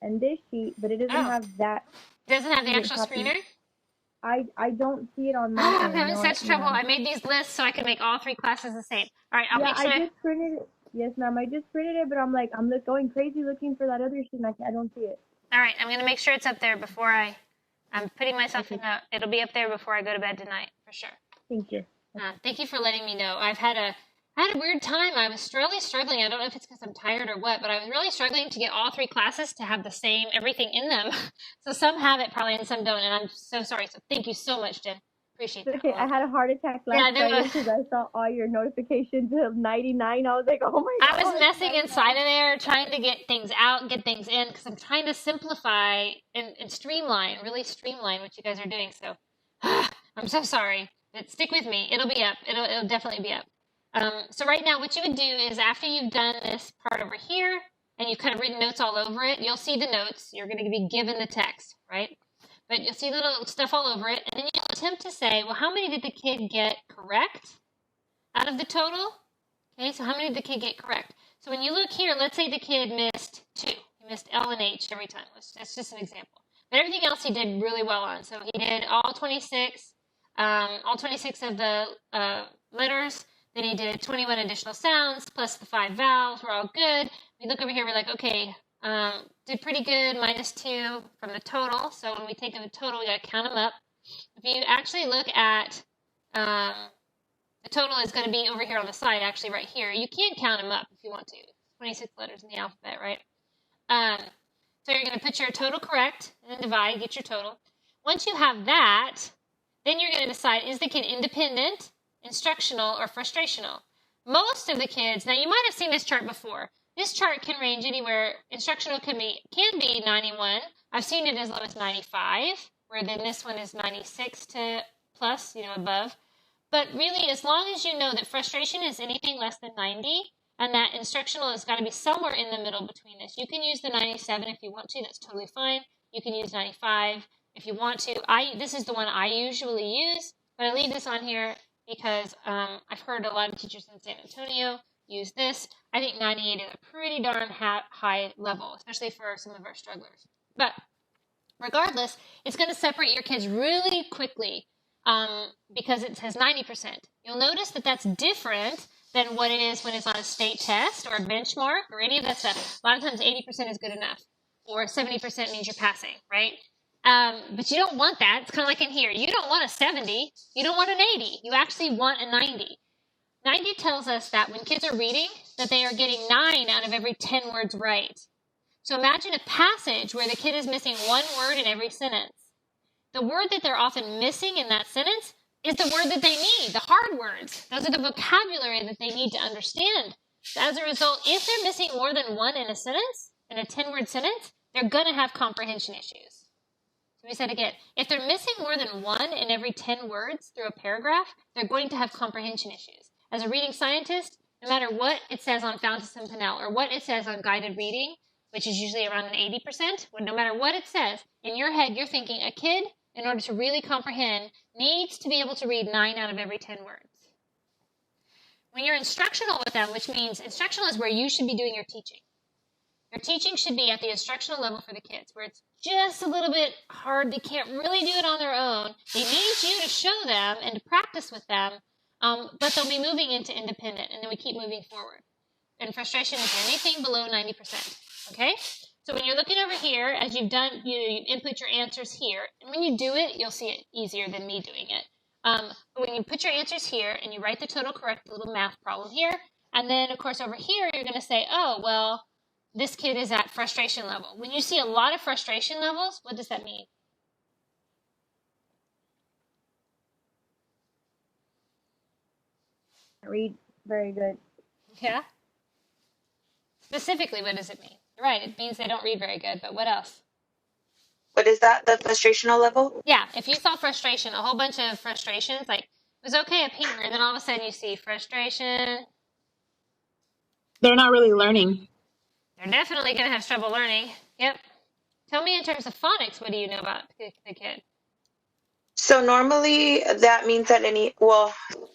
and this sheet, but it doesn't have that. It doesn't have the actual copy. screener? I don't see it on my I'm end. having such trouble. I made these lists so I can make all 3 classes the same. All right, I'll make sure. I just printed it. Yes, ma'am. I just printed it, but I'm going crazy looking for that other sheet, and I don't see it. All right, I'm going to make sure it's up there before I'm putting myself in a, it'll be up there before I go to bed tonight, for sure. Thank you. Thank you for letting me know. I had a weird time. I was really struggling. I don't know if it's because I'm tired or what, but I was really struggling to get all 3 classes to have the same everything in them. So some have it probably and some don't, and I'm so sorry. So thank you so much, Jen. Appreciate it. Okay, I had a heart attack last night because I saw all your notifications of 99. I was like, oh my God. I was messing inside of there, trying to get things out, get things in, because I'm trying to simplify and really streamline what you guys are doing. So I'm so sorry. But stick with me. It'll be up. It'll definitely be up. So right now, what you would do is after you've done this part over here, and you've kind of written notes all over it, you'll see the notes. You're going to be given the text, right? But you'll see little stuff all over it, and then you'll attempt to say, well, how many did the kid get correct out of the total? Okay, so how many did the kid get correct? So when you look here, let's say the kid missed 2. He missed L and H every time. That's just an example. But everything else he did really well on. So he did all 26 of the letters. Then he did 21 additional sounds plus the 5 vowels. We're all good. We look over here. We're like, okay, did pretty good, -2 from the total. So when we take the total, we got to count them up. If you actually look at the total is going to be over here on the side, actually right here. You can count them up if you want to. 26 letters in the alphabet, right? So you're going to put your total correct and then divide, get your total. Once you have that, then you're going to decide, is the kid independent, instructional, or frustrational? Most of the kids, now you might have seen this chart before. This chart can range anywhere. Instructional can be 91. I've seen it as low as 95, where then this one is 96 to plus, above. But really, as long as you know that frustration is anything less than 90, and that instructional has got to be somewhere in the middle between this. You can use the 97 if you want to. That's totally fine. You can use 95 if you want to. This is the one I usually use, but I leave this on here because I've heard a lot of teachers in San Antonio use this. I think 98 is a pretty darn high level, especially for some of our strugglers. But regardless, it's going to separate your kids really quickly because it says 90%. You'll notice that that's different than what it is when it's on a state test or a benchmark or any of that stuff. A lot of times 80% is good enough, or 70% means you're passing, right? But you don't want that. It's kind of like in here. You don't want a 70. You don't want an 80. You actually want a 90. 90 tells us that when kids are reading, that they are getting 9 out of every 10 words right. So imagine a passage where the kid is missing 1 word in every sentence. the word that they're often missing in that sentence is the word that they need, the hard words. Those are the vocabulary that they need to understand. So as a result, if they're missing more than one in a sentence, in a 10-word sentence, they're going to have comprehension issues. So we said again, if they're missing more than one in every 10 words through a paragraph, they're going to have comprehension issues. As a reading scientist, no matter what it says on Fountas and Pinnell or what it says on guided reading, which is usually around an 80%, no matter what it says, in your head you're thinking a kid, in order to really comprehend, needs to be able to read 9 out of every 10 words. When you're instructional with them, which means instructional is where you should be doing your teaching. Your teaching should be at the instructional level for the kids, where it's just a little bit hard. They can't really do it on their own. They need you to show them and to practice with them, but they'll be moving into independent, and then we keep moving forward. And frustration is anything below 90%, okay? So when you're looking over here, as you've done, you input your answers here, and when you do it, you'll see it easier than me doing it. But when you put your answers here, and you write the total correct little math problem here, and then, of course, over here, you're going to say, oh, well, this kid is at frustration level. When you see a lot of frustration levels, what does that mean? Read very good. Yeah? Specifically, what does it mean? You're right, it means they don't read very good, but what else? What is that? The frustrational level? Yeah, if you saw frustration, a whole bunch of frustrations, like, it was okay up here, and then all of a sudden you see frustration. They're not really learning. They're definitely going to have trouble learning. Yep. Tell me in terms of phonics, what do you know about the kid? So normally that means that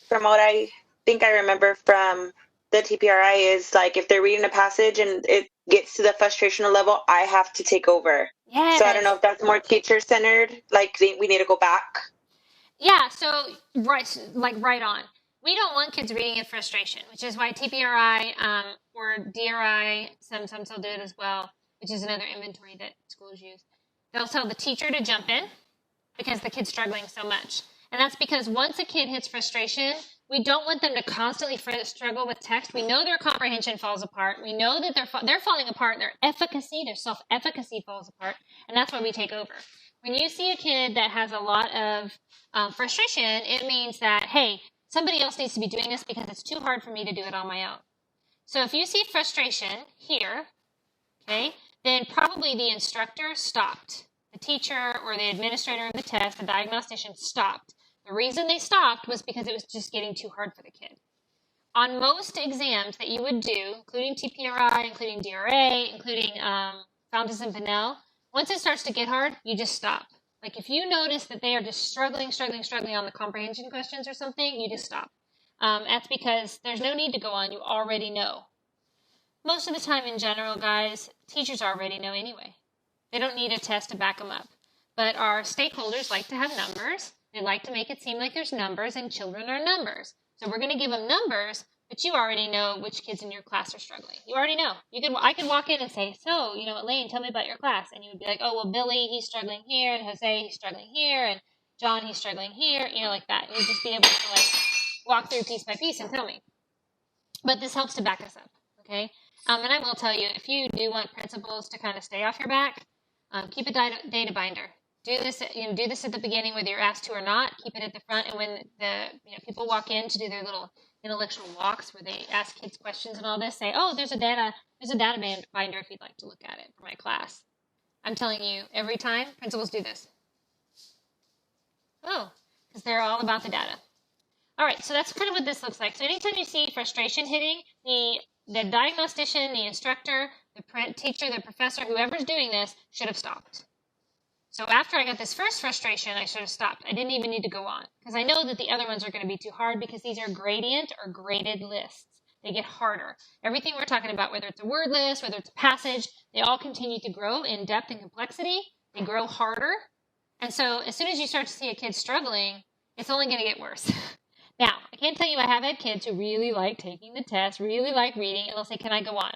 from what I think I remember from the TPRI is like if they're reading a passage and it gets to the frustrational level, I have to take over. Yes. So I don't know if that's more teacher-centered, like we need to go back. Yeah, so right on. We don't want kids reading in frustration, which is why TPRI or DRI, sometimes they'll do it as well, which is another inventory that schools use. They'll tell the teacher to jump in because the kid's struggling so much. And that's because once a kid hits frustration, we don't want them to constantly struggle with text. We know their comprehension falls apart. We know that they're falling apart. Their efficacy, their self-efficacy falls apart. And that's why we take over. When you see a kid that has a lot of frustration, it means that, hey, somebody else needs to be doing this because it's too hard for me to do it on my own. So if you see frustration here, okay, then probably the instructor stopped. The teacher or the administrator of the test, the diagnostician stopped. The reason they stopped was because it was just getting too hard for the kid. On most exams that you would do, including TPRI, including DRA, including Fountas and Pinnell, once it starts to get hard, you just stop. Like if you notice that they are just struggling on the comprehension questions or something, you just stop. That's because there's no need to go on. You already know. Most of the time in general, guys, teachers already know anyway. They don't need a test to back them up. But our stakeholders like to have numbers. They like to make it seem like there's numbers and children are numbers. So we're going to give them numbers, but you already know which kids in your class are struggling. You already know. I could walk in and say, so, Elaine, tell me about your class. And you would be like, oh, well, Billy, he's struggling here, and Jose, he's struggling here, and John, he's struggling here, like that. And you'd just be able to, walk through piece by piece and tell me. But this helps to back us up, okay? And I will tell you, if you do want principals to kind of stay off your back, keep a data binder. Do this at the beginning, whether you're asked to or not. Keep it at the front, and when the people walk in to do their little intellectual walks where they ask kids questions and all this, say, "Oh, there's a data binder if you'd like to look at it for my class." I'm telling you, every time principals do this. Oh, because they're all about the data. All right, so that's kind of what this looks like. So anytime you see frustration hitting, the diagnostician, the instructor, the teacher, the professor, whoever's doing this should have stopped. So after I got this first frustration, I should have stopped. I didn't even need to go on because I know that the other ones are going to be too hard because these are gradient or graded lists. They get harder. Everything we're talking about, whether it's a word list, whether it's a passage, they all continue to grow in depth and complexity. They grow harder. And so as soon as you start to see a kid struggling, it's only going to get worse. Now, I can't tell you I have had kids who really like taking the test, really like reading, and they'll say, can I go on?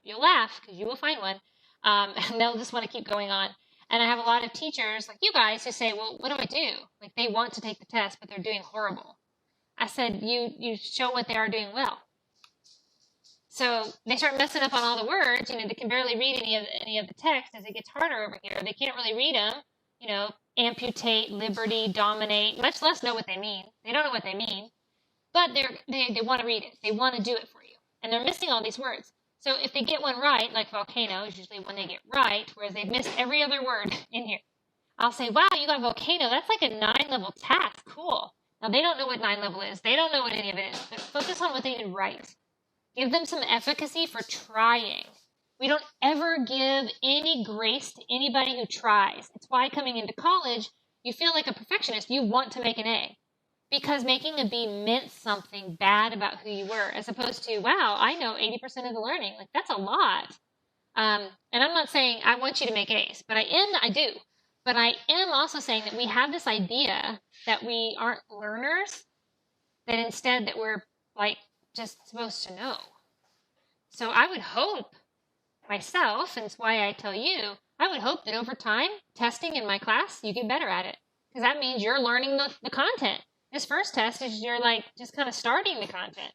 You'll laugh because you will find one, and they'll just want to keep going on. And I have a lot of teachers like you guys who say, well, what do I do? Like they want to take the test, but they're doing horrible. I said, you show what they are doing well. So they start messing up on all the words. They can barely read any of the text as it gets harder over here. They can't really read them. amputate, liberty, dominate, much less know what they mean. They don't know what they mean, but they want to read it. They want to do it for you. And they're missing all these words. So if they get one right, like volcano is usually when they get right, whereas they've missed every other word in here, I'll say, wow, you got volcano. That's like a 9-level task. Cool. Now, they don't know what 9-level is. They don't know what any of it is. But focus on what they did right. Give them some efficacy for trying. We don't ever give any grace to anybody who tries. It's why coming into college, you feel like a perfectionist. You want to make an A. Because making a B meant something bad about who you were, as opposed to, wow, I know 80% of the learning. Like, that's a lot. And I'm not saying I want you to make A's, but I do. But I am also saying that we have this idea that we aren't learners, that instead that we're like just supposed to know. So I would hope myself, and it's why I tell you, I would hope that over time, testing in my class, you get better at it. Because that means you're learning the content. This first test is you're like just kind of starting the content.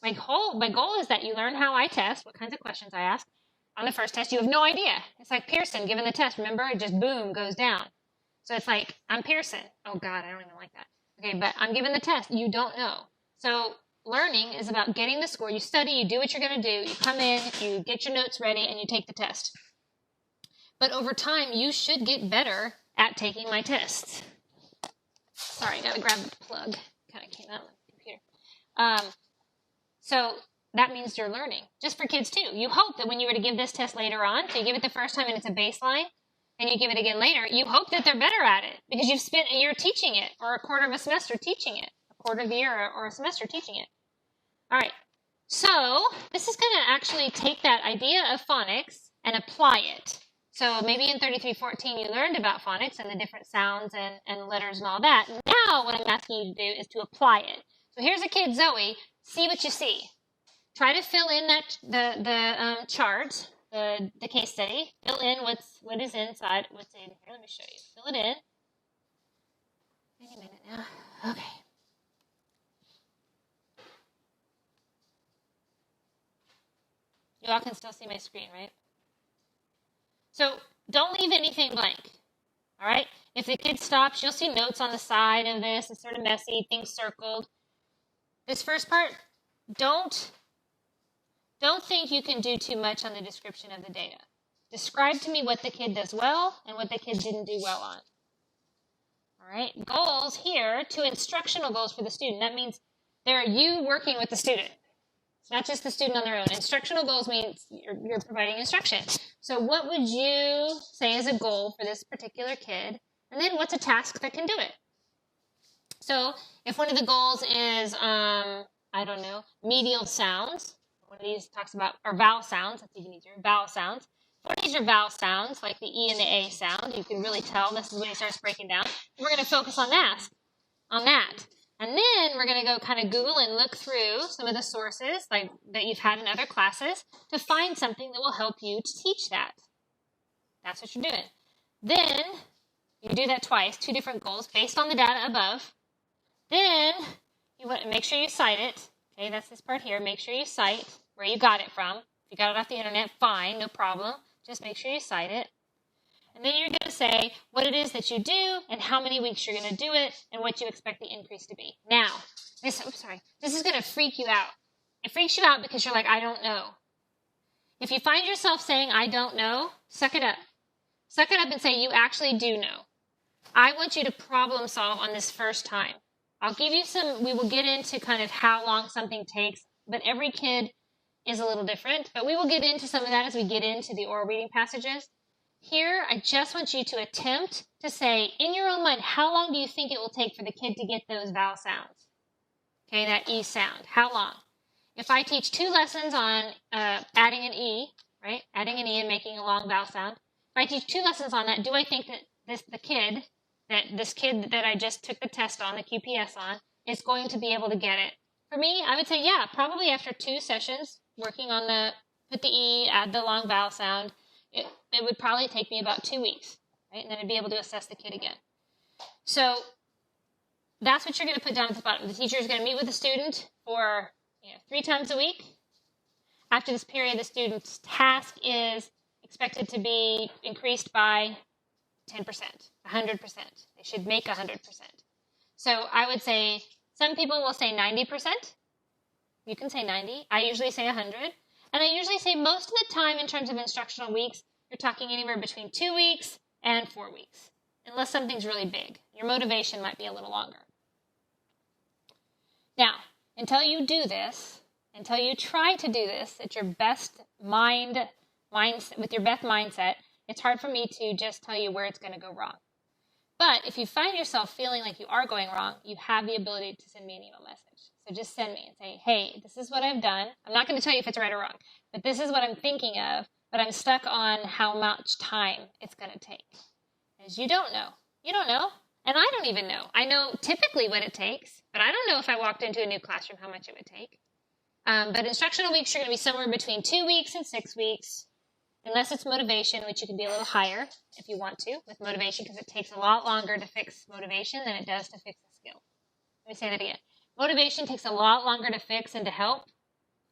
My goal is that you learn how I test, what kinds of questions I ask. On the first test, you have no idea. It's like Pearson given the test. Remember, it just boom goes down. So it's like, I'm Pearson. Oh God, I don't even like that. Okay, but I'm given the test. You don't know. So learning is about getting the score. You study, you do what you're going to do. You come in, you get your notes ready, and you take the test. But over time, you should get better at taking my tests. Sorry, I got to grab the plug. Kind of came out of the computer. So that means you're learning. Just for kids, too. You hope that when you were to give this test later on, so you give it the first time and it's a baseline, and you give it again later, you hope that they're better at it because you've spent a year teaching it or a quarter of a semester teaching it, a quarter of the year or a semester teaching it. All right. So this is going to actually take that idea of phonics and apply it. So maybe in 3314 you learned about phonics and the different sounds and letters and all that. Now what I'm asking you to do is to apply it. So here's a kid, Zoe. See what you see. Try to fill in that the chart, the case study. Fill in what is inside. What's in here? Let me show you. Fill it in. Wait a minute now. Okay. You all can still see my screen, right? So don't leave anything blank. All right. If the kid stops, you'll see notes on the side of this. It's sort of messy, things circled. This first part, don't think you can do too much on the description of the data. Describe to me what the kid does well and what the kid didn't do well on. All right. Goals here, 2 instructional goals for the student. That means they're you working with the student. It's not just the student on their own. Instructional goals means you're providing instruction. So what would you say is a goal for this particular kid? And then what's a task that can do it? So if one of the goals is, I don't know, medial sounds, one of these talks about, or vowel sounds, that's even easier, vowel sounds. One of these are vowel sounds, like the E and the A sound. You can really tell this is when he starts breaking down. We're going to focus on that. And then we're going to go kind of Google and look through some of the sources like that you've had in other classes to find something that will help you to teach that. That's what you're doing. Then you do that twice, 2 different goals based on the data above. Then you want to make sure you cite it. Okay, that's this part here. Make sure you cite where you got it from. If you got it off the internet, fine, no problem. Just make sure you cite it. And then you're going to say what it is that you do and how many weeks you're going to do it and what you expect the increase to be. Now, this is going to freak you out. It freaks you out because you're like, I don't know. If you find yourself saying, I don't know, suck it up. Suck it up and say, you actually do know. I want you to problem solve on this first time. I'll give you we will get into kind of how long something takes, but every kid is a little different. But we will get into some of that as we get into the oral reading passages. Here, I just want you to attempt to say, in your own mind, how long do you think it will take for the kid to get those vowel sounds? Okay, that E sound. How long? If I teach 2 lessons on adding an E, right? Adding an E and making a long vowel sound. If I teach 2 lessons on that, do I think that this kid that I just took the test on, the QPS on, is going to be able to get it? For me, I would say, yeah, probably after 2 sessions working on put the E, add the long vowel sound, it would probably take me about 2 weeks, right? And then I'd be able to assess the kid again. So that's what you're going to put down at the bottom. The teacher is going to meet with the student for 3 times a week. After this period, the student's task is expected to be increased by 10%, 100%. They should make 100%. So I would say some people will say 90%. You can say 90. I usually say 100. And I usually say most of the time in terms of instructional weeks, you're talking anywhere between 2 weeks and 4 weeks, unless something's really big. Your motivation might be a little longer. Now, until you do this, until you try to do this at your best mindset, with your best mindset, it's hard for me to just tell you where it's going to go wrong. But if you find yourself feeling like you are going wrong, you have the ability to send me an email message. So just send me and say, hey, this is what I've done. I'm not going to tell you if it's right or wrong, but this is what I'm thinking of, but I'm stuck on how much time it's going to take. Because you don't know. You don't know. And I don't even know. I know typically what it takes, but I don't know if I walked into a new classroom how much it would take. But instructional weeks are going to be somewhere between 2 weeks and 6 weeks, unless it's motivation, which you can be a little higher if you want to with motivation, because it takes a lot longer to fix motivation than it does to fix a skill. Let me say that again. Motivation takes a lot longer to fix and to help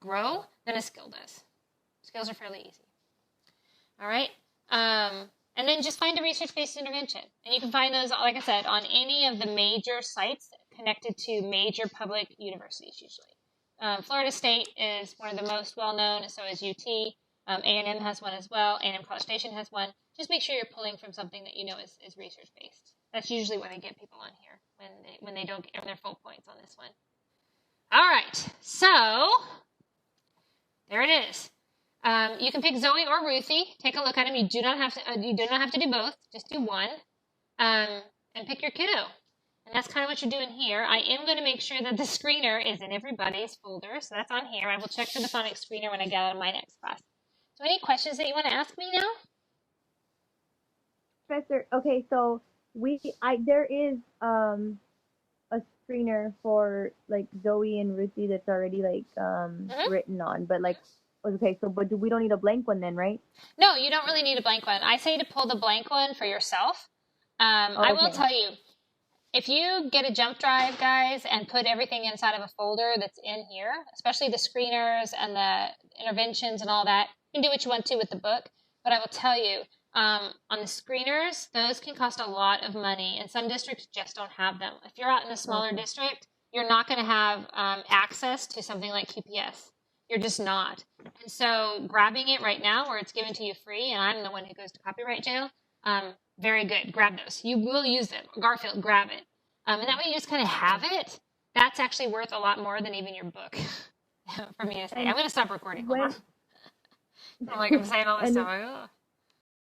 grow than a skill does. Skills are fairly easy. All right? And then just find a research-based intervention. And you can find those, like I said, on any of the major sites connected to major public universities usually. Florida State is one of the most well-known, so is UT. A&M has one as well. A&M College Station has one. Just make sure you're pulling from something that you know is research-based. That's usually what I get people on here when they don't get their full points on this one. All right, so there it is. You can pick Zoe or Ruthie. Take a look at them. You do not have to do both. Just do one, and pick your kiddo. And that's kind of what you're doing here. I am going to make sure that the screener is in everybody's folder, so that's on here. I will check for the phonics screener when I get out of my next class. So any questions that you want to ask me now? Professor, okay, so there is a screener for like Zoe and Ruthie that's already like written on, but like okay, so but we don't need a blank one then, right? No, you don't really need a blank one. I say to pull the blank one for yourself. I will tell you, if you get a jump drive, guys, and put everything inside of a folder that's in here, especially the screeners and the interventions and all that, you can do what you want to with the book. But I will tell you, on the screeners, those can cost a lot of money, and some districts just don't have them. If you're out in a smaller district, you're not going to have access to something like QPS. You're just not. And so grabbing it right now where it's given to you free, and I'm the one who goes to copyright jail, very good. Grab those. You will use them. Garfield, grab it. And that way you just kind of have it. That's actually worth a lot more than even your book for me to say. I'm going to stop recording. Hold on. I'm like, I'm saying all this stuff. Like, oh.